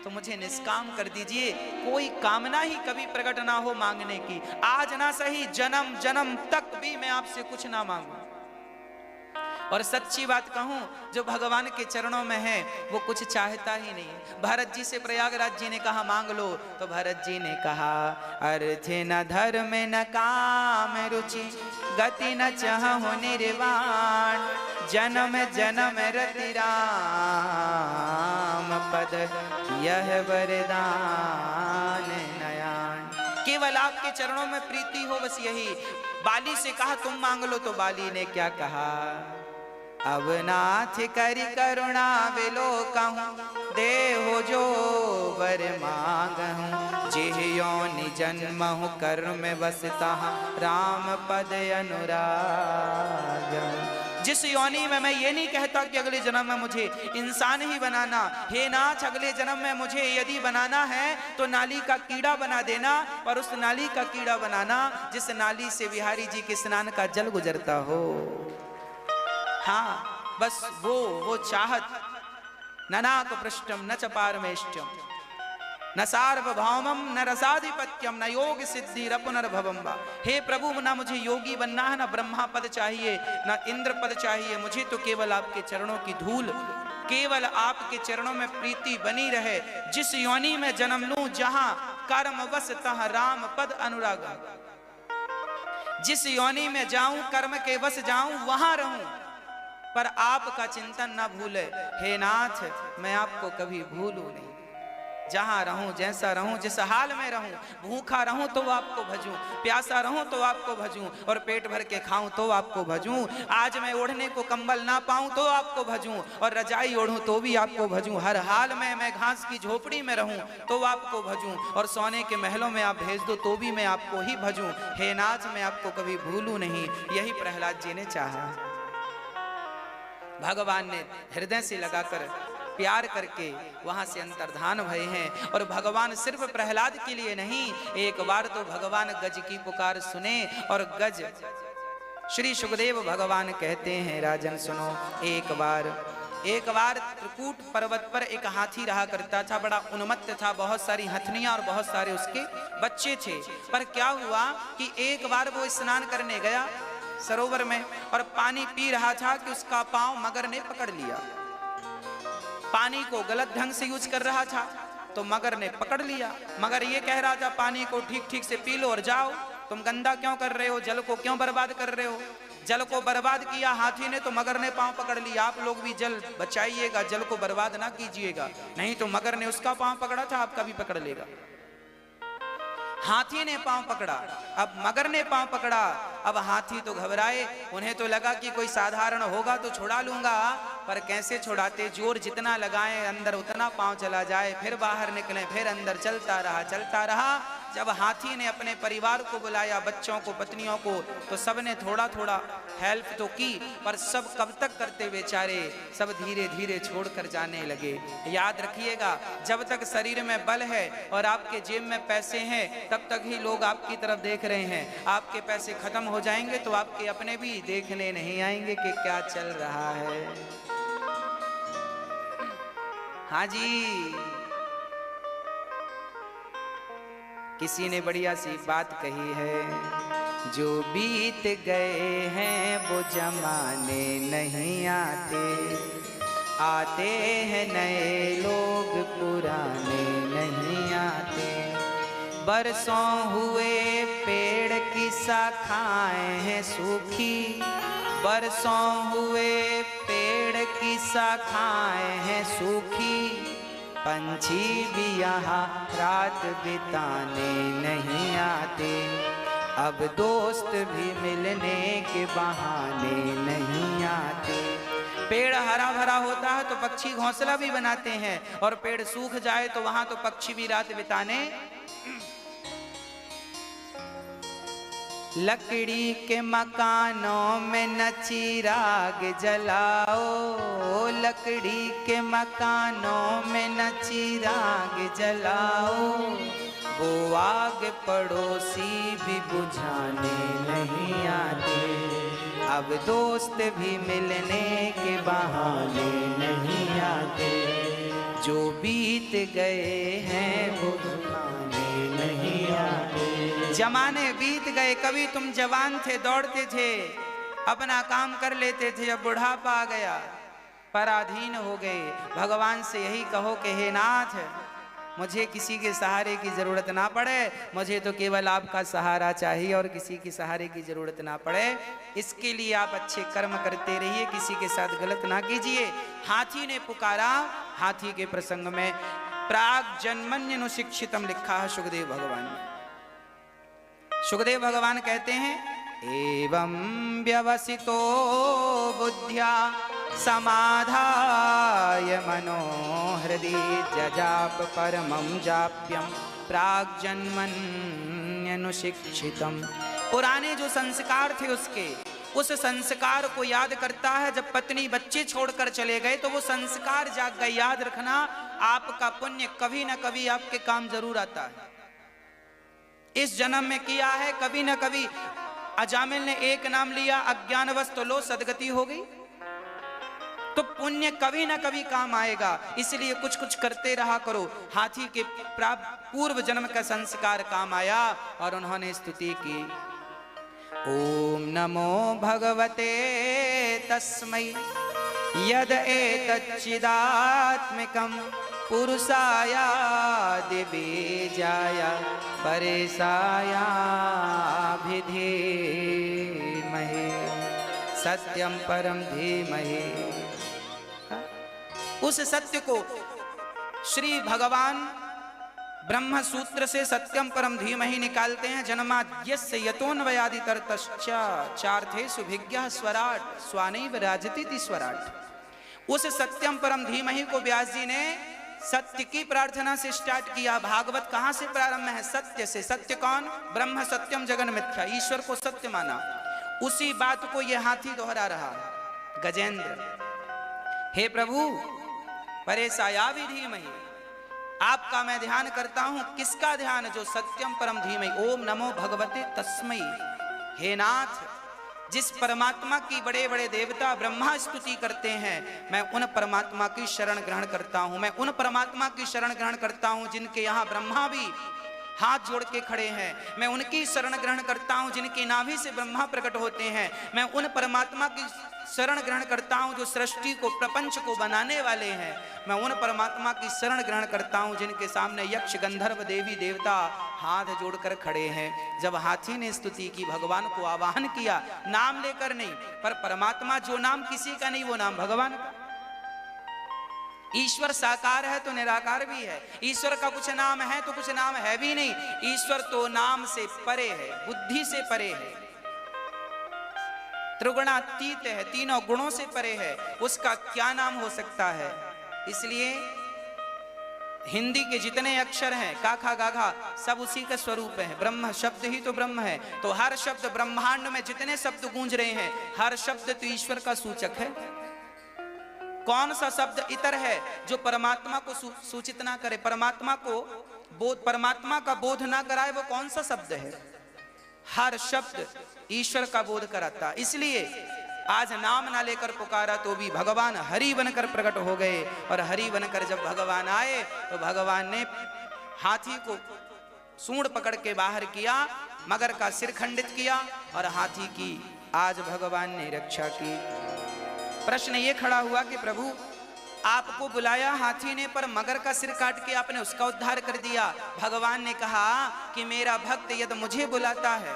तो मुझे निष्काम कर दीजिए, कोई कामना ही कभी प्रकट ना हो मांगने की। आज ना सही, जन्म जन्म तक भी मैं आपसे कुछ ना मांगू। और सच्ची बात कहूं, जो भगवान के चरणों में है वो कुछ चाहता ही नहीं। भरत जी से प्रयागराज जी ने कहा मांग लो, तो भरत जी ने कहा अर्थ न धर्म न काम रुचि, गति न चाहु निर्वाण, जन्म जन्म रति राम पद यह वरदान नयान। केवल आपके चरणों में प्रीति हो, बस यही। बाली से कहा तुम मांग लो, तो बाली ने क्या कहा, अब नाथ करि करुणा विलोकहूँ, देहो जो वर मांगहूँ, जिह योनि जन्महु कर्म बसता राम पद अनुराग। जिस योनि में, मैं ये नहीं कहता कि अगले जन्म में मुझे इंसान ही बनाना, हे नाथ अगले जन्म में मुझे यदि बनाना है तो नाली का कीड़ा बना देना, पर उस नाली का कीड़ा बनाना जिस नाली से बिहारी जी के स्नान का जल गुजरता हो। हाँ, बस वो चाहत। न नाक पृष्ठम न च पारमेष्टम, न सार्वभौमम न रसाधिपत्यम, न योग सिद्धि पुनर्भवम वा। हे प्रभु, ना मुझे योगी बनना है, ना ब्रह्मा पद चाहिए, ना इंद्र पद चाहिए, मुझे तो केवल आपके चरणों की धूल, केवल आपके चरणों में प्रीति बनी रहे। जिस योनि में जन्म लूं, जहां कर्म बस तह राम पद अनुराग। जिस योनि में जाऊं, कर्म के बस जाऊं, वहां रहूं, पर आपका चिंतन न भूले। हे नाथ, मैं आपको कभी भूलूं नहीं। जहां रहूं, जैसा रहूं, जिस हाल में रहूं, भूखा रहूं तो आपको भजूं, प्यासा रहूं तो आपको भजूं, और पेट भर के खाऊं तो आपको भजूं। आज मैं ओढ़ने को कंबल ना पाऊं तो आपको भजूं, और रजाई ओढ़ूं तो भी आपको भजूं। हर हाल में मैं घास की झोपड़ी में रहूं तो आपको भजूं, और सोने के महलों में आप भेज दो तो भी मैं आपको ही भजूं। हे नाथ, मैं आपको कभी भूलूं नहीं। यही प्रहलाद जी ने चाहा। भगवान ने हृदय से लगाकर प्यार करके वहां से अंतर्धान भये हैं। और भगवान सिर्फ प्रहलाद के लिए नहीं, एक बार तो भगवान गज की पुकार सुने, और गज श्री सुखदेव भगवान कहते हैं, राजन सुनो, एक बार त्रिकूट पर्वत पर एक हाथी रहा करता था, बड़ा उन्मत्त था, बहुत सारी हथनियां और बहुत सारे उसके बच्चे थे। पर क्या हुआ कि एक बार वो स्नान करने गया सरोवर में, और पानी पी रहा था कि उसका पांव मगर ने पकड़ लिया। पानी को गलत ढंग से यूज कर रहा था तो मगर ने पकड़ लिया। मगर ये कह रहा था पानी को ठीक ठीक से पी लो और जाओ, तुम गंदा क्यों कर रहे हो, जल को क्यों बर्बाद कर रहे हो। जल को बर्बाद किया हाथी ने, तो मगर ने पांव पकड़ लिया। आप लोग भी जल बचाइएगा, जल को बर्बाद ना कीजिएगा, नहीं तो मगर ने उसका पांव पकड़ा था, आपका भी पकड़ लेगा। हाथी ने पांव पकड़ा, अब मगर ने पांव पकड़ा। अब हाथी तो घबराए, उन्हें तो लगा कि कोई साधारण होगा तो छुड़ा लूंगा, पर कैसे छुड़ाते, जोर जितना लगाए अंदर उतना पांव चला जाए, फिर बाहर निकले, फिर अंदर, चलता रहा। जब हाथी ने अपने परिवार को बुलाया, बच्चों को, पत्नियों को, तो सबने थोड़ा थोड़ा हेल्प तो की, पर सब कब तक करते बेचारे, सब धीरे धीरे छोड़कर जाने लगे। याद रखिएगा, जब तक शरीर में बल है और आपके जेब में पैसे हैं, तब तक ही लोग आपकी तरफ देख रहे हैं। आपके पैसे खत्म हो जाएंगे तो आपके अपने भी देखने नहीं आएंगे कि क्या चल रहा है। हाँ जी, किसी ने बढ़िया सी बात कही है, जो बीत गए हैं वो जमाने नहीं आते, आते हैं नए लोग पुराने नहीं आते। बरसों हुए पेड़ की शाखाएं हैं सूखी, बरसों हुए पेड़ की शाखाएं हैं सूखी, पंछी भी यहाँ रात बिताने नहीं आते, अब दोस्त भी मिलने के बहाने नहीं आते। पेड़ हरा भरा होता है तो पक्षी घोंसला भी बनाते हैं, और पेड़ सूख जाए तो वहां तो पक्षी भी रात बिताने। लकड़ी के मकानों में न चिराग जलाओ, लकड़ी के मकानों में न चिराग जलाओ, वो आग पड़ोसी भी बुझाने नहीं आते, अब दोस्त भी मिलने के बहाने नहीं आते, जो बीत गए हैं वो जमाने नहीं आते। जमाने बीत गए, कभी तुम जवान थे, दौड़ते थे, अपना काम कर लेते थे, अब बुढ़ापा आ गया, पराधीन हो गए। भगवान से यही कहो कि हे नाथ, मुझे किसी के सहारे की जरूरत ना पड़े, मुझे तो केवल आपका सहारा चाहिए और किसी के सहारे की जरूरत ना पड़े। इसके लिए आप अच्छे कर्म करते रहिए, किसी के साथ गलत ना कीजिए। हाथी ने पुकारा, हाथी के प्रसंग में प्राग जन्मन्यनु शिक्षितम लिखा है सुखदेव भगवान ने। सुखदेव भगवान कहते हैं, एवं व्यवसितो बुद्ध्या समाधाय मनो हृदि जजाप परमं जाप्यम प्राग्जन्मन्यनुशिक्षितम। पुराने जो संस्कार थे उसके, उस संस्कार को याद करता है। जब पत्नी बच्चे छोड़कर चले गए तो वो संस्कार जाग गए। याद रखना, आपका पुण्य कभी ना कभी आपके काम जरूर आता है। इस जन्म में किया है, कभी ना कभी। अजामिल ने एक नाम लिया, अज्ञानवश तो लो सदगति हो गई, तो पुण्य कभी ना कभी काम आएगा। इसलिए कुछ कुछ करते रहा करो। हाथी के पूर्व जन्म का संस्कार काम आया और उन्होंने स्तुति की। ओम नमो भगवते तस्मै यद एतच्चिदात्मिकं पुरुषाया दिव्यजाया परेशायाभिधीमहे सत्यम परम धीमहि। उस सत्य को श्री भगवान ब्रह्म सूत्र से सत्यम परम धीमहि निकालते हैं। जन्माद्यस्य यतोन्वयादितरतश्च चार्थेषु भिज्ञः स्वराट स्वानैव राजतीति स्वराट। उस सत्यम परम धीमहि को व्यास जी ने सत्य की प्रार्थना से स्टार्ट किया। भागवत कहां से प्रारंभ है? सत्य से। सत्य कौन? ब्रह्म सत्यम जगन मिथ्या, ईश्वर को सत्य माना। उसी बात को यह हाथी दोहरा रहा। गजेंद्र, हे प्रभु परेशाया भी धीमहि, आपका मैं ध्यान करता हूं। किसका ध्यान? जो सत्यम परम धीमहि। ओम नमो भगवते तस्मै। हे नाथ, जिस परमात्मा की बड़े बड़े देवता ब्रह्मा स्तुति करते हैं, मैं उन परमात्मा की शरण ग्रहण करता हूं। मैं उन परमात्मा की शरण ग्रहण करता हूं जिनके यहाँ ब्रह्मा भी हाथ जोड़ के खड़े हैं। मैं उनकी शरण ग्रहण करता हूं जिनकी नाभि से ब्रह्मा प्रकट होते हैं। मैं उन परमात्मा की शरण ग्रहण करता हूं जो सृष्टि को, प्रपंच को बनाने वाले हैं। मैं उन परमात्मा की शरण ग्रहण करता हूं जिनके सामने यक्ष गंधर्व देवी देवता हाथ जोड़कर खड़े हैं। जब हाथी ने स्तुति की, भगवान को आवाहन किया, नाम लेकर नहीं, पर परमात्मा जो नाम किसी का नहीं वो नाम भगवान का। ईश्वर साकार है तो निराकार भी है। ईश्वर का कुछ नाम है तो कुछ नाम है भी नहीं। ईश्वर तो नाम से परे है, बुद्धि से परे है, त्रिगुणातीत है, तीनों गुणों से परे है। उसका क्या नाम हो सकता है? इसलिए हिंदी के जितने अक्षर हैं, काखा गाघा, सब उसी का स्वरूप है। ब्रह्म शब्द ही तो ब्रह्म है। तो हर शब्द, ब्रह्मांड में जितने शब्द गूंज रहे हैं, हर शब्द तो ईश्वर का सूचक है। कौन सा शब्द इतर है जो परमात्मा को सूचित ना करे, परमात्मा को बोध, परमात्मा का बोध ना कराए? वो कौन सा शब्द है? हर शब्द ईश्वर का बोध कराता। इसलिए आज नाम ना लेकर पुकारा तो भी भगवान हरि बनकर प्रकट हो गए। और हरि बनकर जब भगवान आए तो भगवान ने हाथी को सूंड पकड़ के बाहर किया, मगर का सिर खंडित किया और हाथी की आज भगवान ने रक्षा की। प्रश्न ये खड़ा हुआ कि प्रभु आपको बुलाया हाथी ने, पर मगर का सिर काट के आपने उसका उद्धार कर दिया। भगवान ने कहा कि मेरा भक्त यदि मुझे बुलाता है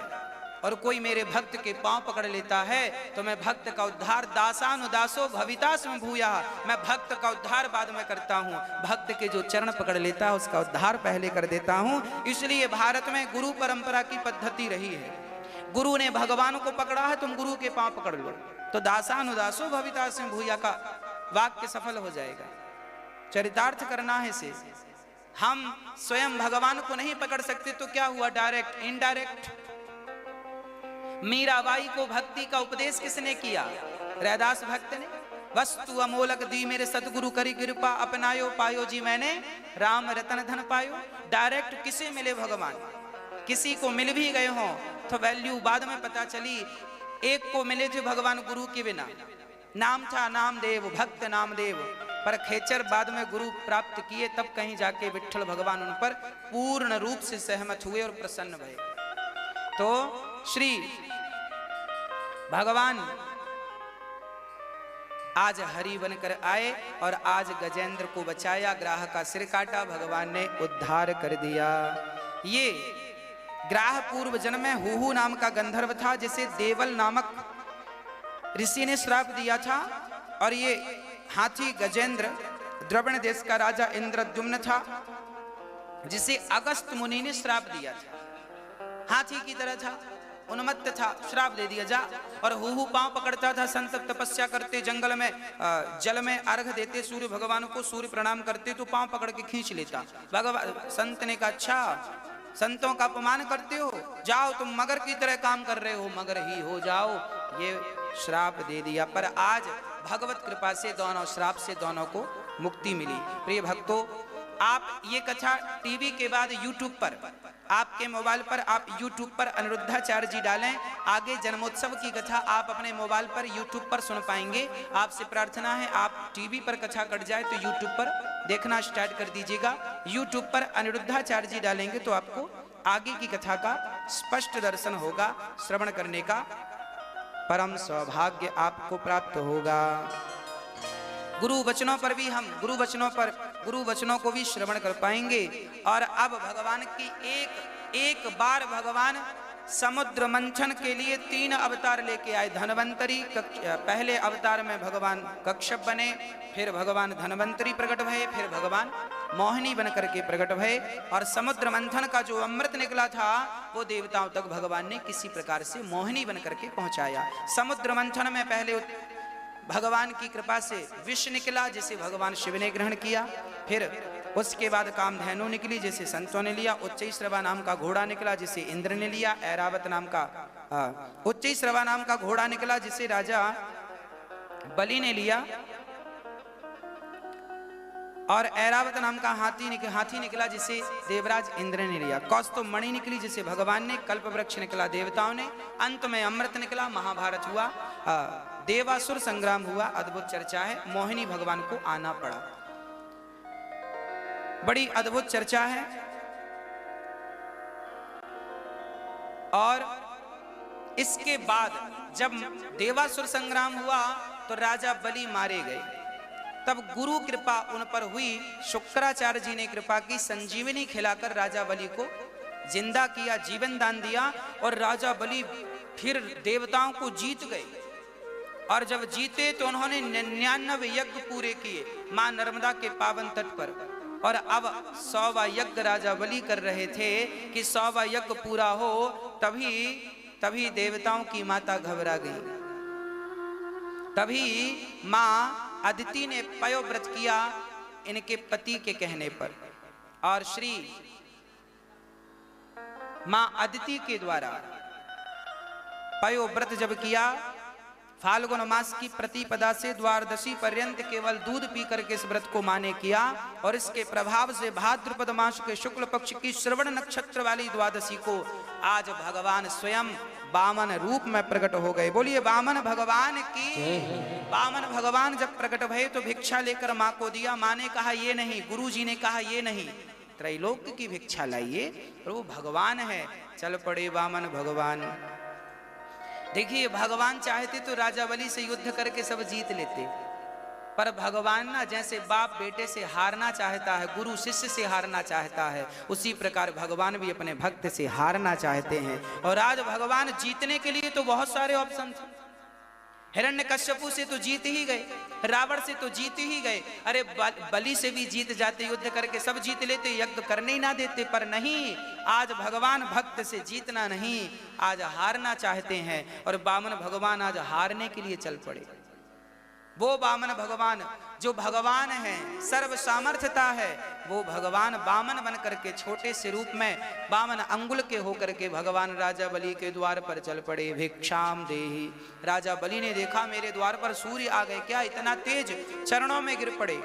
और कोई मेरे भक्त के पांव पकड़ लेता है तो मैं भक्त का उद्धार, दासानुदासो भवितास्म भूया, मैं भक्त का उद्धार बाद में करता हूँ। भक्त के जो चरण पकड़ लेता है उसका उद्धार पहले कर देता हूँ। इसलिए भारत में गुरु परंपरा की पद्धति रही है। गुरु ने भगवान को पकड़ा है, तुम गुरु के पांव पकड़ लो, तो दासानुदासो भवितास्म भूया का वाक्य सफल हो जाएगा। चरितार्थ करना है इसे। हम स्वयं भगवान को नहीं पकड़ सकते तो क्या हुआ? Direct, indirect. मीराबाई को भक्ति का उपदेश किसने किया? रैदास भक्त ने। वस्तु अमोलक दी मेरे सतगुरु करी कृपा, अपनायो पायो जी मैंने राम रतन धन पायो। डायरेक्ट किसे मिले भगवान? किसी को मिल भी गए हों तो वैल्यू बाद में पता चली एक को मिले थे भगवान गुरु के बिना। नाम था नामदेव, भक्त नामदेव, पर खेचर बाद में गुरु प्राप्त किए, तब कहीं जाके विट्ठल भगवान उन पर पूर्ण रूप से सहमत हुए और प्रसन्न भये। तो श्री भगवान आज हरि बनकर आए और आज गजेंद्र को बचाया, ग्राह का सिर काटा, भगवान ने उद्धार कर दिया। ये ग्राह पूर्व जन्म में हुहू नाम का गंधर्व था, जिसे देवल नामक ऋषि ने श्राप दिया था। और ये हाथी गजेंद्र द्रविड़ देश का राजा इंद्रद्युम्न था, जिसे अगस्त मुनि ने श्राप दिया था। हाथी की तरह था, उन्मत्त था, श्राप दे दिया जा। और हुहू पांव पकड़ता था, संत तपस्या करते, जंगल में जल में अर्घ देते सूर्य भगवान को, सूर्य प्रणाम करते तो पांव पकड़ के खींच लेता। भगवान संत ने कहा, अच्छा संतों का अपमान करते हो, जाओ तुम मगर की तरह काम कर रहे हो, मगर ही हो जाओ। ये श्राप दे दिया। पर आज भगवत कृपा से दोनों श्राप से दोनों को मुक्ति मिली। प्रिय भक्तों, आप ये कथा टीवी के बाद यूट्यूब पर, आपके मोबाइल पर आप यूट्यूब पर अनिरुद्धाचार्य जी डालें, आगे जन्मोत्सव की कथा आप अपने मोबाइल पर यूट्यूब पर सुन पाएंगे। आपसे प्रार्थना है, आप टीवी पर कथा कट जाए तो यूट्यूब पर देखना स्टार्ट कर दीजिएगा। यूट्यूब पर अनिरुद्धाचार्य जी डालेंगे तो आपको आगे की कथा का स्पष्ट दर्शन होगा, श्रवण करने का परम सौभाग्य आपको प्राप्त होगा। गुरु वचनों पर भी हम गुरु वचनों को भी श्रवण कर पाएंगे। और अब भगवान की एक बार भगवान समुद्र मंथन के लिए 3 अवतार लेके आए। धनवंतरी पहले अवतार में भगवान कश्यप बने, फिर भगवान धनवंतरी प्रकट भये, फिर भगवान मोहिनी बन करके प्रकट भये। और समुद्र मंथन का जो अमृत निकला था वो देवताओं तक भगवान ने किसी प्रकार से मोहिनी बन करके पहुंचाया। समुद्र मंथन में पहले भगवान की कृपा से विष निकला, जिसे भगवान शिव ने ग्रहण किया। फिर उसके बाद कामधेनु निकली, जिसे संतों ने लिया। उच्चैश्रवा नाम का घोड़ा निकला, जिसे इंद्र ने लिया। ऐरावत नाम का उच्चैश्रवा नाम का घोड़ा निकला, जिसे राजा बलि ने लिया। और ऐरावत नाम का हाथी निकला, जिसे देवराज इंद्र ने लिया। कौस्तुभ मणि निकली, जिसे भगवान ने। कल्प वृक्ष निकला देवताओं ने। अंत में अमृत निकला, महाभारत हुआ, देवासुर संग्राम हुआ। अद्भुत चर्चा है, मोहिनी भगवान को आना पड़ा, बड़ी अद्भुत चर्चा है। और इसके बाद जब देवासुर संग्राम हुआ तो राजा बलि मारे गए। तब गुरु कृपा उन पर हुई, शुक्राचार्य जी ने कृपा की, संजीवनी खिलाकर राजा बलि को जिंदा किया, जीवन दान दिया। और राजा बलि फिर देवताओं को जीत गए। और जब जीते तो उन्होंने 99 यज्ञ पूरे किए मां नर्मदा के पावन तट पर। और अब 100वां यज्ञ राजा बलि कर रहे थे कि 100वां यज्ञ पूरा हो, तभी देवताओं की माता घबरा गई। तभी मां अदिति ने पयोव्रत किया इनके पति के कहने पर। और श्री मां अदिति के द्वारा पयोव्रत जब किया, फाल्गुन मास की प्रतिपदा से द्वादशी पर्यंत केवल दूध पी करके इस व्रत को माने किया। और इसके प्रभाव से भाद्रपद मास के शुक्ल पक्ष की श्रवण नक्षत्र वाली द्वादशी को आज भगवान स्वयं वामन रूप में प्रकट हो गए। बोलिए वामन भगवान की। वामन भगवान जब प्रकट भये तो भिक्षा लेकर मां को दिया। मां ने कहा ये नहीं, गुरु जी ने कहा ये नहीं, त्रैलोक्य की भिक्षा लाइए, और वो भगवान है। चल पड़े वामन भगवान। देखिए भगवान चाहते तो राजा बलि से युद्ध करके सब जीत लेते, पर भगवान ना जैसे बाप बेटे से हारना चाहता है, गुरु शिष्य से हारना चाहता है, उसी प्रकार भगवान भी अपने भक्त से हारना चाहते हैं। और आज भगवान जीतने के लिए तो बहुत सारे ऑप्शन थे। हिरण्यकश्यपु से तो जीत ही गए, रावण से तो जीत ही गए, अरे बलि से भी जीत जाते, युद्ध करके सब जीत लेते, यज्ञ करने ही ना देते। पर नहीं, आज भगवान भक्त से जीतना नहीं, आज हारना चाहते हैं। और वामन भगवान आज हारने के लिए चल पड़े। वो वामन भगवान जो भगवान है, सर्व सामर्थ्यता है, वो भगवान वामन बन करके छोटे से रूप में वामन अंगुल के होकर के भगवान राजा बलि के द्वार पर चल पड़े। भिक्षाम देहि। राजा बलि ने देखा मेरे द्वार पर सूर्य आ गए, क्या इतना तेज, चरणों में गिर पड़े।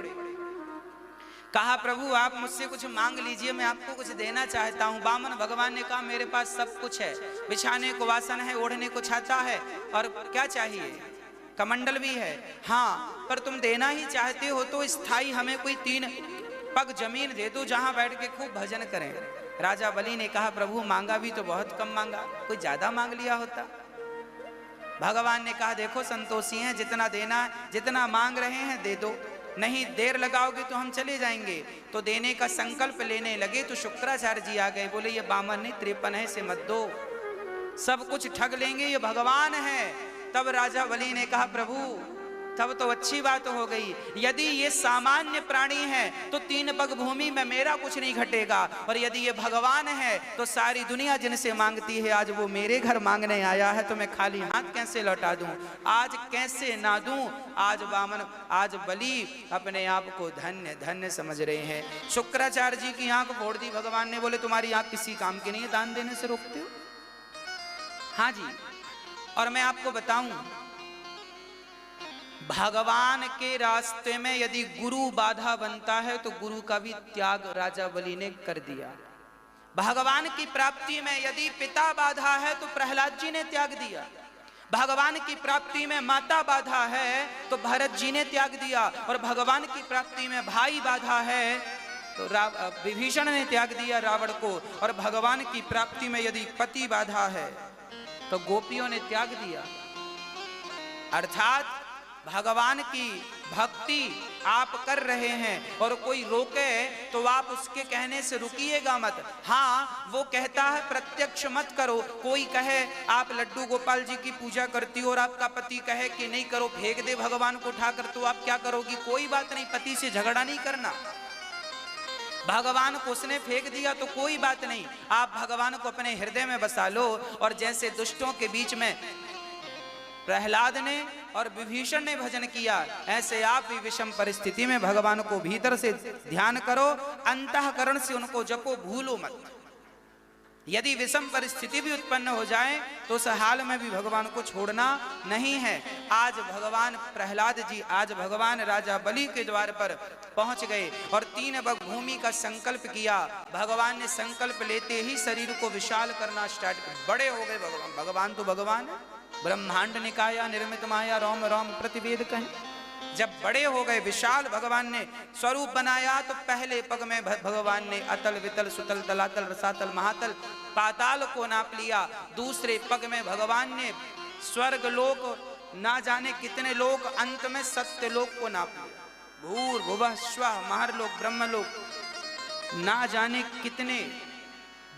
कहा प्रभु आप मुझसे कुछ मांग लीजिए, मैं आपको कुछ देना चाहता हूँ। वामन भगवान ने कहा मेरे पास सब कुछ है, बिछाने को वासन है, ओढ़ने को छाता है, और क्या चाहिए, कमंडल भी है। हाँ पर तुम देना ही चाहते हो तो स्थाई हमें कोई 3 पग जमीन दे दो जहां बैठ के खूब भजन करें। राजा बलि ने कहा प्रभु मांगा भी तो बहुत कम मांगा, कोई ज्यादा मांग लिया होता। भगवान ने कहा देखो संतोषी हैं, जितना देना, जितना मांग रहे हैं दे दो, नहीं देर लगाओगे तो हम चले जाएंगे। तो देने का संकल्प लेने लगे तो शुक्राचार्य जी आ गए, बोले ये बामन नहीं 53 है, से मत दो, सब कुछ ठग लेंगे, ये भगवान है। तब राजा बलि ने कहा प्रभु तब तो अच्छी बात हो गई, यदि ये सामान्य प्राणी है तो 3 पग भूमि में मेरा कुछ नहीं घटेगा, और यदि ये भगवान है तो सारी दुनिया जिनसे मांगती है आज वो मेरे घर मांगने आया है, तो मैं खाली हाथ कैसे लौटा दूं, आज कैसे ना दूं। आज वामन, आज बलि अपने आप को धन्य धन्य समझ रहे हैं। शुक्राचार्य जी की आंख फोड़ दी भगवान ने, बोले तुम्हारी आंख किसी काम की नहीं है, दान देने से रोकते हो। हाँ जी, और मैं आपको बताऊं भगवान के रास्ते में यदि गुरु बाधा बनता है तो गुरु का भी त्याग राजा बलि ने कर दिया। भगवान की प्राप्ति में यदि पिता बाधा है तो प्रहलाद जी ने त्याग दिया। भगवान की प्राप्ति में माता बाधा है तो भरत जी ने त्याग दिया, और भगवान की प्राप्ति में भाई बाधा है तो विभीषण ने त्याग दिया रावण को, और भगवान की प्राप्ति में यदि पति बाधा है तो गोपियों ने त्याग दिया। अर्थात भगवान की भक्ति आप कर रहे हैं और कोई रोके तो आप उसके कहने से रुकिएगा मत। हाँ वो कहता है प्रत्यक्ष मत करो, कोई कहे आप लड्डू गोपाल जी की पूजा करती हो और आपका पति कहे कि नहीं करो, फेंक दे भगवान को उठाकर, तो आप क्या करोगी? कोई बात नहीं, पति से झगड़ा नहीं करना। भगवान को उसने फेंक दिया तो कोई बात नहीं, आप भगवान को अपने हृदय में बसा लो। और जैसे दुष्टों के बीच में प्रहलाद ने और विभीषण ने भजन किया, ऐसे आप भी विषम परिस्थिति में भगवान को भीतर से ध्यान करो, अंतःकरण से उनको जपो, भूलो मत। यदि विषम परिस्थिति भी उत्पन्न हो जाए तो उस हाल में भी भगवान को छोड़ना नहीं है। आज भगवान प्रहलाद जी, आज भगवान राजा बलि के द्वार पर पहुंच गए और 3 पग भूमि का संकल्प किया। भगवान ने संकल्प लेते ही शरीर को विशाल करना स्टार्ट कर, बड़े हो गए भगवान। भगवान तो भगवान है, ब्रह्मांड निकाया निर्मित माया रोम रोम प्रतिवेद कहें। जब बड़े हो गए, विशाल भगवान ने स्वरूप बनाया, तो पहले पग में भगवान ने अतल वितल सुतल तलातल रसातल महातल पाताल को नाप लिया। दूसरे पग में भगवान ने स्वर्ग लोक ना जाने कितने लोक, अंत में सत्य लोक को नाप लिया। भूर्भुवः स्वः महर्लोक ब्रह्मलोक, ना जाने कितने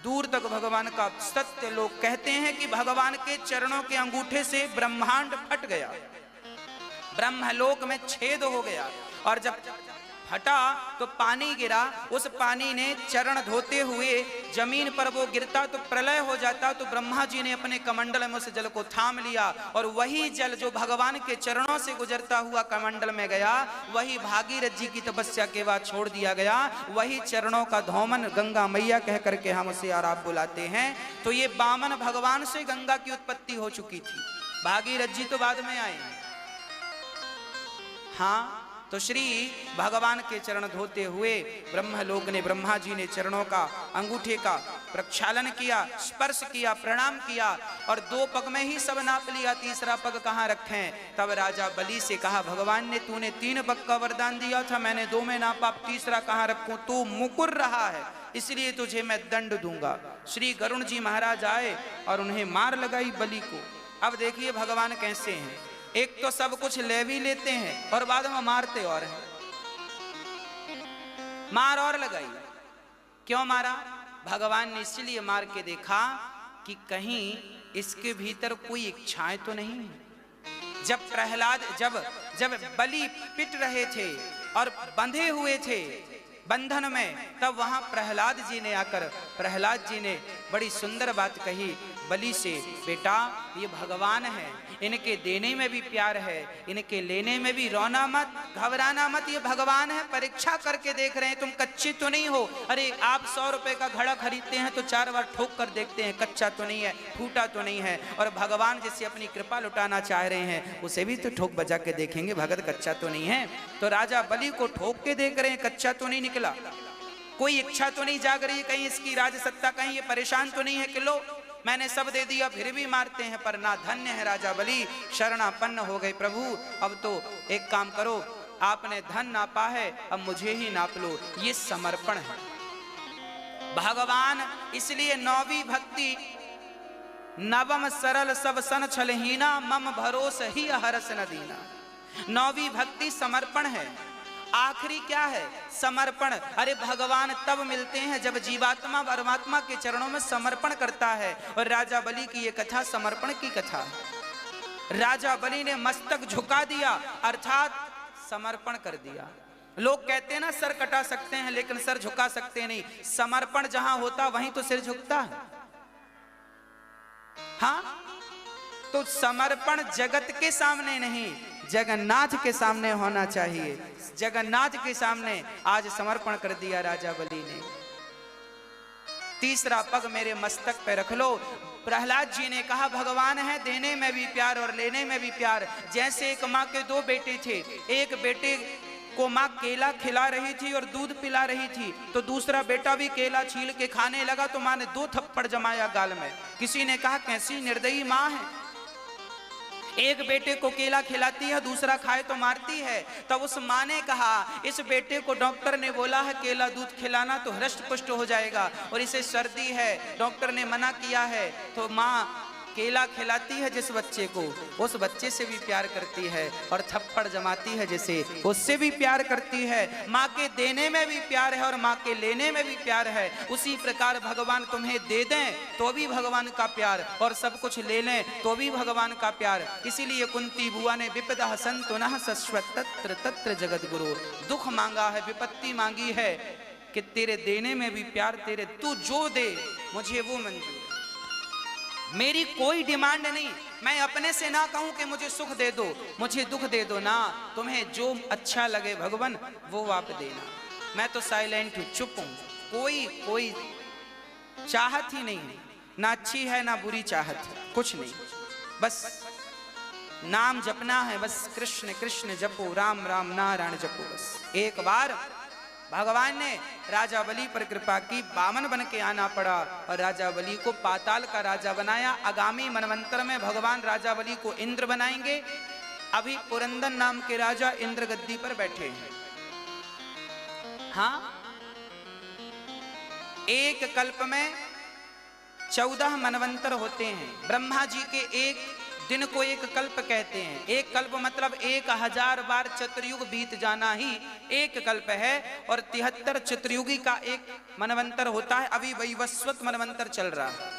दूर तक भगवान का सत्य लोक। कहते हैं कि भगवान के चरणों के अंगूठे से ब्रह्मांड फट गया, ब्रह्मलोक में छेद हो गया, और जब फटा तो पानी गिरा, उस पानी ने चरण धोते हुए जमीन पर वो गिरता तो प्रलय हो जाता। तो ब्रह्मा जी ने अपने कमंडल में उस जल को थाम लिया, और वही जल जो भगवान के चरणों से गुजरता हुआ कमंडल में गया, वही भागीरथ जी की तपस्या के बाद छोड़ दिया गया। वही चरणों का धौमन गंगा मैया कह करके हम उसे आराप बुलाते हैं। तो ये बामन भगवान से गंगा की उत्पत्ति हो चुकी थी, भागीरथ जी तो बाद में आए। हाँ, तो श्री भगवान के चरण धोते हुए ब्रह्मलोक ने, ब्रह्मा जी ने चरणों का अंगूठे का प्रक्षालन किया, स्पर्श किया, प्रणाम किया, और 2 पग में ही सब नाप लिया, तीसरा पग कहाँ रखें। तब राजा बलि से कहा भगवान ने तूने 3 पग का वरदान दिया था, मैंने 2 में नापा, तीसरा कहाँ रखूं? तू मुकुर रहा है इसलिए तुझे मैं दंड दूंगा। श्री गरुण जी महाराज आए और उन्हें मार लगाई बलि को। अब देखिए भगवान कैसे हैं, एक तो सब कुछ ले भी लेते हैं और बाद में मारते और हैं। मार और लगाई, क्यों मारा? भगवान ने इसलिए मार के देखा कि कहीं इसके भीतर कोई इच्छाएं तो नहीं है। जब प्रहलाद, जब बलि पिट रहे थे और बंधे हुए थे बंधन में, तब वहां प्रहलाद जी ने आकर, प्रहलाद जी ने बड़ी सुंदर बात कही। बलि से, बेटा ये भगवान है, इनके देने में भी प्यार है, इनके लेने में भी रोना मत, घबराना मत, ये भगवान है, परीक्षा करके देख रहे हैं, तुम कच्चे तो नहीं हो। अरे आप 100 रुपए का घड़ा खरीदते हैं तो 4 बार ठोक कर देखते हैं, कच्चा तो नहीं है, फूटा तो नहीं है। और भगवान जिससे अपनी कृपा लुटाना चाह रहे हैं उसे भी तो ठोक बजा के देखेंगे, भगत कच्चा तो नहीं है। तो राजा बलि को ठोक के देख रहे हैं, कच्चा तो नहीं निकला, कोई इच्छा तो नहीं जाग रही, कहीं इसकी राज सत्ता, कहीं ये परेशान तो नहीं है कि लो मैंने सब दे दिया फिर भी मारते हैं। पर ना, धन्य है राजा बलि, शरणापन्न हो गए प्रभु। अब तो एक काम करो, आपने धन नापा है, अब मुझे ही नाप लो, ये समर्पण है। भगवान इसलिए नौवीं भक्ति, नवम सरल सब सन छलहीना, मम भरोस ही हरस न दीना। नौवीं भक्ति समर्पण है। आखिरी क्या है? समर्पण। अरे भगवान तब मिलते हैं जब जीवात्मा परमात्मा के चरणों में समर्पण करता है। और राजा बलि की ये कथा समर्पण की कथा है। राजा बलि ने मस्तक झुका दिया, अर्थात समर्पण कर दिया। लोग कहते हैं ना सर कटा सकते हैं लेकिन सर झुका सकते नहीं। समर्पण जहां होता वहीं तो सिर झुकता है। हाँ, तो समर्पण जगत के सामने नहीं, जगन्नाथ के सामने होना चाहिए। जगन्नाथ के सामने आज समर्पण कर दिया राजा बलि ने। तीसरा पग मेरे मस्तक पे रख लो। प्रहलाद जी ने कहा भगवान है, देने में भी प्यार और लेने में भी प्यार। जैसे एक माँ के 2 बेटे थे, एक बेटे को माँ केला खिला रही थी और दूध पिला रही थी, तो दूसरा बेटा भी केला छील के खाने लगा, तो माँ ने 2 थप्पड़ जमाया गाल में। किसी ने कहा कैसी निर्दयी माँ है, एक बेटे को केला खिलाती है, दूसरा खाए तो मारती है। तब उस माँ ने कहा इस बेटे को डॉक्टर ने बोला है केला दूध खिलाना तो हृष्ट पुष्ट हो जाएगा, और इसे सर्दी है, डॉक्टर ने मना किया है। तो माँ केला खिलाती है जिस बच्चे को, उस बच्चे से भी प्यार करती है, और थप्पड़ जमाती है जिसे, उससे भी प्यार करती है। माँ के देने में भी प्यार है और माँ के लेने में भी प्यार है। उसी प्रकार भगवान तुम्हें दे दें तो भी भगवान का प्यार, और सब कुछ ले लें तो भी भगवान का प्यार। इसीलिए कुंती बुआ ने विपदा संतु नः शश्वत तत्र तत्र जगत गुरु, दुख मांगा है, विपत्ति मांगी है कि तेरे देने में भी प्यार, तेरे तू जो दे मुझे वो मंजूर। मेरी कोई डिमांड नहीं, मैं अपने से ना कहूं कि मुझे सुख दे दो, मुझे दुख दे दो ना, तुम्हें जो अच्छा लगे भगवान वो आप देना। मैं तो साइलेंट हूं, चुप हूं, कोई चाहत ही नहीं, ना अच्छी है ना बुरी चाहत है, कुछ नहीं, बस नाम जपना है, बस कृष्ण कृष्ण जपो, राम राम नारायण जपो। बस एक बार भगवान ने राजा बलि पर कृपा की, बामन बन के आना पड़ा और राजा बलि को पाताल का राजा बनाया। आगामी मनवंतर में भगवान राजा बलि को इंद्र बनाएंगे। अभी पुरंदन नाम के राजा इंद्र गद्दी पर बैठे हैं। हाँ, एक कल्प में 14 मनवंतर होते हैं। ब्रह्मा जी के एक दिन को एक कल्प कहते हैं। एक कल्प मतलब 1000 बार चतुर्युग बीत जाना ही एक कल्प है, और 73 चतुर्युगी का एक मनवंतर होता है। अभी वैवस्वत मनवंतर चल रहा है।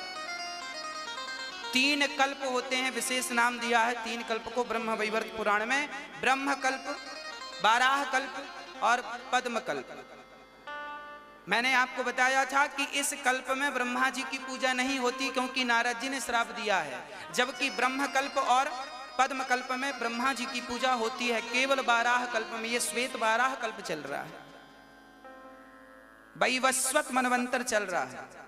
3 कल्प होते हैं, विशेष नाम दिया है 3 कल्प को ब्रह्म वैवर्त पुराण में। ब्रह्म कल्प, बाराह कल्प और पद्म कल्प। मैंने आपको बताया था कि इस कल्प में ब्रह्मा जी की पूजा नहीं होती क्योंकि नारद जी ने श्राप दिया है, जबकि ब्रह्म कल्प और पद्म कल्प में ब्रह्मा जी की पूजा होती है। केवल बाराह कल्प में, ये श्वेत बाराह कल्प चल रहा है, वैवस्वत मनवंतर चल रहा है।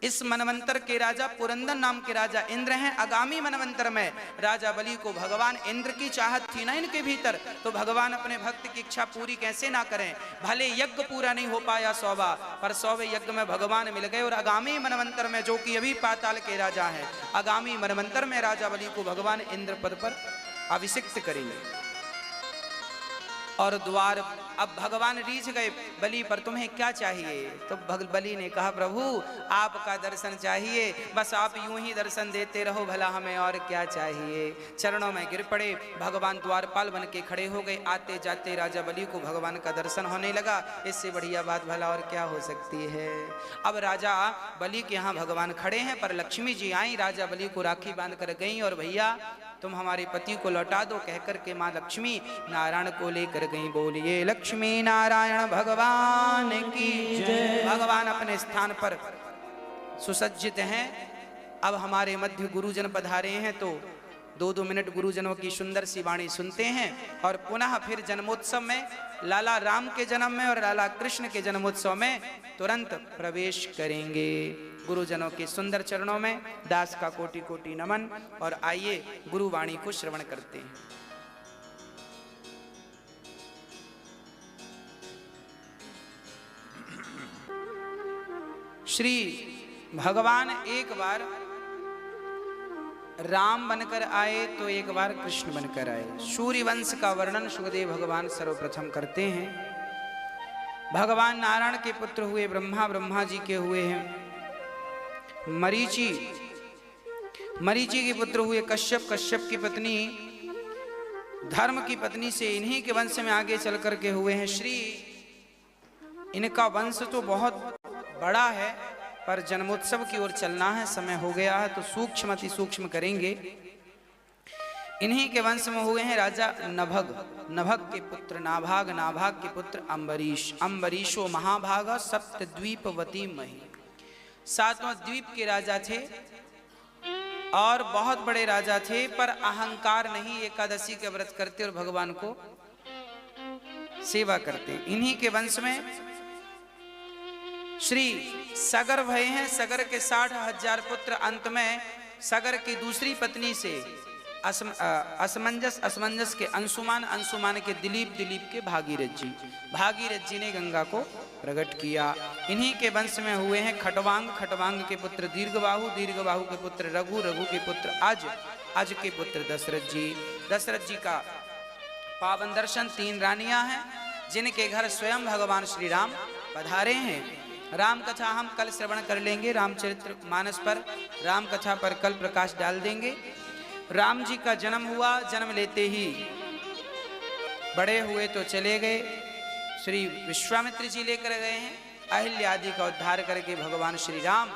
इस मनवंतर के राजा पुरंदन नाम के राजा इंद्र हैं। आगामी मनवंतर में राजा बलि को भगवान इंद्र की चाहत थी ना इनके भीतर, तो भगवान अपने भक्त की इच्छा पूरी कैसे ना करें। भले यज्ञ पूरा नहीं हो पाया 100, पर 100वें यज्ञ में भगवान मिल गए। और आगामी मनवंतर में, जो कि अभी पाताल के राजा हैं, आगामी मनवंतर में राजा बलि को भगवान इंद्र पद पर अभिषिक्त करेंगे। और द्वार, अब भगवान रीझ गए बलि पर, तुम्हें क्या चाहिए? तो बलि ने कहा प्रभु आपका दर्शन चाहिए, बस आप यूं ही दर्शन देते रहो, भला हमें और क्या चाहिए। चरणों में गिर पड़े। भगवान द्वारपाल बन के खड़े हो गए। आते जाते राजा बलि को भगवान का दर्शन होने लगा। इससे बढ़िया बात भला और क्या हो सकती है। अब राजा बलि के यहाँ भगवान खड़े हैं, पर लक्ष्मी जी आई, राजा बलि को राखी बांध कर गई और भैया तुम हमारे पति को लौटा दो कहकर के माँ लक्ष्मी नारायण को लेकर गई। बोलिए लक्ष्मी नारायण भगवान की जय। भगवान अपने स्थान पर सुसज्जित हैं। अब हमारे मध्य गुरुजन पधारे हैं तो 2-2 मिनट गुरुजनों की सुंदर सी वाणी सुनते हैं और पुनः फिर जन्मोत्सव में लाला राम के जन्म में और लाला कृष्ण के जन्मोत्सव में तुरंत प्रवेश करेंगे। गुरुजनों के सुंदर चरणों में दास का कोटि कोटि नमन। और आइए गुरुवाणी को श्रवण करते हैं। श्री भगवान एक बार राम बनकर आए तो एक बार कृष्ण बनकर आए। सूर्य वंश का वर्णन सुखदेव भगवान सर्वप्रथम करते हैं। भगवान नारायण के पुत्र हुए ब्रह्मा, ब्रह्मा जी के हुए हैं मरीचि, मरीचि के पुत्र हुए कश्यप, कश्यप की पत्नी धर्म की पत्नी से इन्हीं के वंश में आगे चल कर के हुए हैं श्री। इनका वंश तो बहुत बड़ा है पर जन्मोत्सव की ओर चलना है, समय हो गया है तो सूक्ष्म अति सूक्ष्म करेंगे। इन्हीं के वंश में हुए हैं राजा नभग, नभग के पुत्र नाभाग, नाभाग के पुत्र अम्बरीश, अम्बरीशो महाभाग सप्तद्वीपवती मही। 7वां द्वीप के राजा थे और बहुत बड़े राजा थे पर अहंकार नहीं, एकादशी के व्रत करते और भगवान को सेवा करते। इन्हीं के वंश में श्री सगर भय हैं। सगर के 60,000 पुत्र। अंत में सगर की दूसरी पत्नी से असमंजस के अंशुमान, अंशुमान के दिलीप, दिलीप के भागीरथ जी, भागीरथ जी ने गंगा को प्रकट किया। इन्हीं के वंश में हुए हैं खटवांग, खटवांग के पुत्र दीर्घबाहु, दीर्घबाहु के पुत्र रघु, रघु के पुत्र अज, अज के पुत्र दशरथ जी। दशरथ जी का पावन दर्शन। 3 रानियां हैं जिनके घर स्वयं भगवान श्री राम पधारे हैं। राम कथा हम कल श्रवण कर लेंगे। रामचरित्र मानस पर, राम कथा पर कल प्रकाश डाल देंगे। राम जी का जन्म हुआ, जन्म लेते ही बड़े हुए तो चले गए। श्री विश्वामित्र जी लेकर गए हैं। अहिल्या आदि का उद्धार करके भगवान श्री राम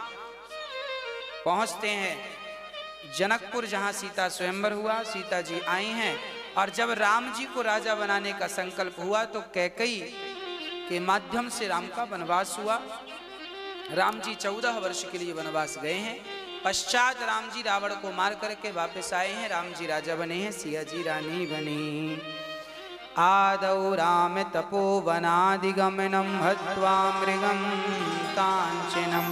पहुंचते हैं जनकपुर, जहां सीता स्वयंवर हुआ। सीता जी आई हैं और जब राम जी को राजा बनाने का संकल्प हुआ तो कैकेयी के माध्यम से राम का वनवास हुआ। राम जी 14 वर्ष के लिए वनवास गए हैं। पश्चात राम जी रावण को मार करके वापस आए हैं। राम जी राजा बने हैं, सिया जी रानी बनी। आदौ राम तपोवनादिगमनं हत्वा मृगं कांचनं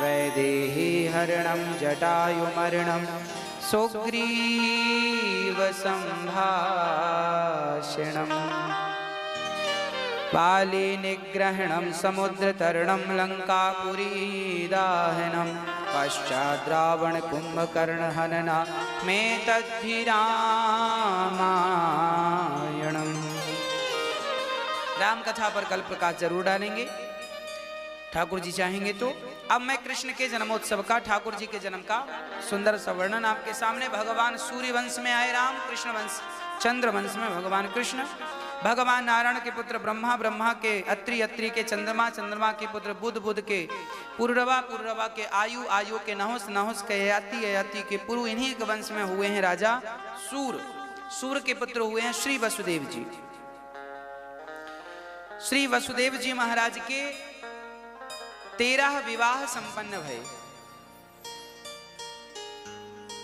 वैदेही हरणं जटायुमर्णं सुग्रीव संभाषणम् बाली निग्रहणं समुद्रतरणं लंकापुरी दाहनं पश्चात् रावण कुंभकर्ण हनना में तद्धि रामायणम्। राम कथा पर कल प्रकाश जरूर डालेंगे ठाकुर जी चाहेंगे तो। अब मैं कृष्ण के जन्मोत्सव का, ठाकुर जी के जन्म का सुंदर सा वर्णन आपके सामने। भगवान सूर्य वंश में आए राम, कृष्ण वंश चंद्र वंश में भगवान कृष्ण। भगवान नारायण के पुत्र ब्रह्मा, ब्रह्मा के अत्रि, अत्रि के चंद्रमा, चंद्रमा के पुत्र बुध, बुध के पुररवा, पुररवा के आयु, आयु के नहुस, नहुस के ययाति, ययाति के पुरु। इन्हीं के वंश में हुए हैं राजा सूर, सूर के पुत्र हुए हैं श्री वसुदेव जी। श्री वसुदेव जी महाराज के 13 विवाह संपन्न भये।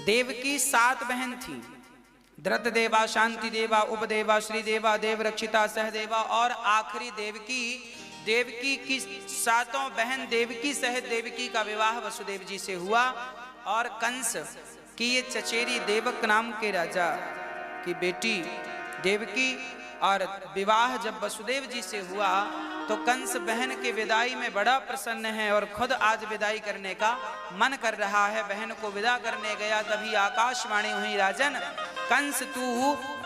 देवकी 7 बहन थी, धृत देवा, शांति देवा, उपदेवा, श्री देवा, देव रक्षिता, सहदेवा और आखिरी देवकी। देवकी की 7 बहन देवकी सहित देवकी का विवाह वसुदेव जी से हुआ। और कंस की ये चचेरी देवक नाम के राजा की बेटी देवकी और विवाह जब वसुदेव जी से हुआ तो कंस बहन के विदाई में बड़ा प्रसन्न है और खुद आज विदाई करने का मन कर रहा है। बहन को विदा करने गया तभी आकाशवाणी हुई, राजन कंस तू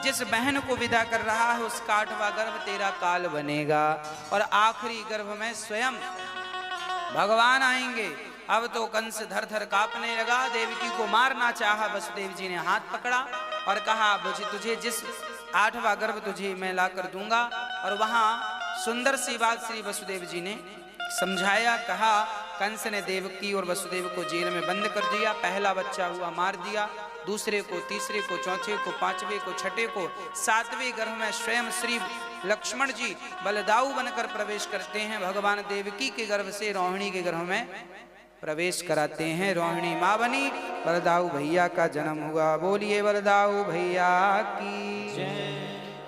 जिस बहन को विदा कर रहा है उसका 8वां गर्भ तेरा काल बनेगा और आखिरी गर्भ में स्वयं भगवान आएंगे। अब तो कंस धर धर कांपने लगा। देवकी को मारना चाहा, वसुदेव जी ने हाथ पकड़ा और कहा तुझे जिस 8वां गर्भ तुझे मैं ला कर दूंगा। और वहां सुंदर सी बात श्री वसुदेव जी ने समझाया, कहा कंस ने देवकी और वसुदेव को जेल में बंद कर दिया। पहला बच्चा हुआ मार दिया, दूसरे को, तीसरे को, चौथे को, 5वें को, 6ठे को, 7वें गर्भ में स्वयं श्री लक्ष्मण जी बलदाऊ बनकर प्रवेश करते हैं। भगवान देवकी के गर्भ से रोहिणी के गर्भ में प्रवेश कराते हैं। रोहिणी माँ बनी, बलदाऊ भैया का जन्म हुआ। बोलिए बलदाऊ भैया की।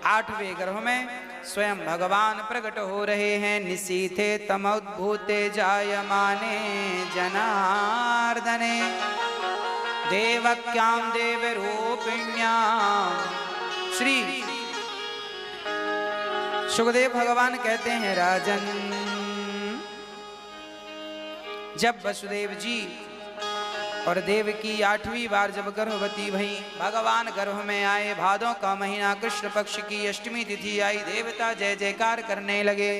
8वें गर्भ में स्वयं भगवान प्रकट हो रहे हैं। निशीथे तमोद्भूते जायमाने जनार्दने देवक्यां देवरूपिण्यां। श्री सुखदेव भगवान कहते हैं, राजन जब वसुदेव जी और देवकी 8वीं बार जब गर्भवती भई, भगवान गर्भ में आए। भादों का महीना कृष्ण पक्ष की अष्टमी तिथि आई। देवता जय जयकार करने लगे।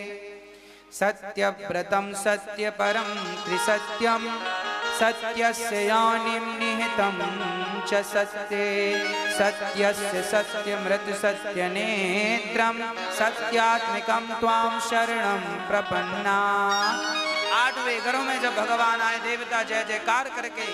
सत्यव्रतम सत्य परम त्रिसत्यम सत्यस्य योनिं निहितं च सत्ये सत्यस्य सत्यमृत सत्यनेत्रं सत्यात्मिकं त्वां शरणं प्रपन्ना। 8वें गर्भ में जब भगवान आए, देवता जय जयकार करके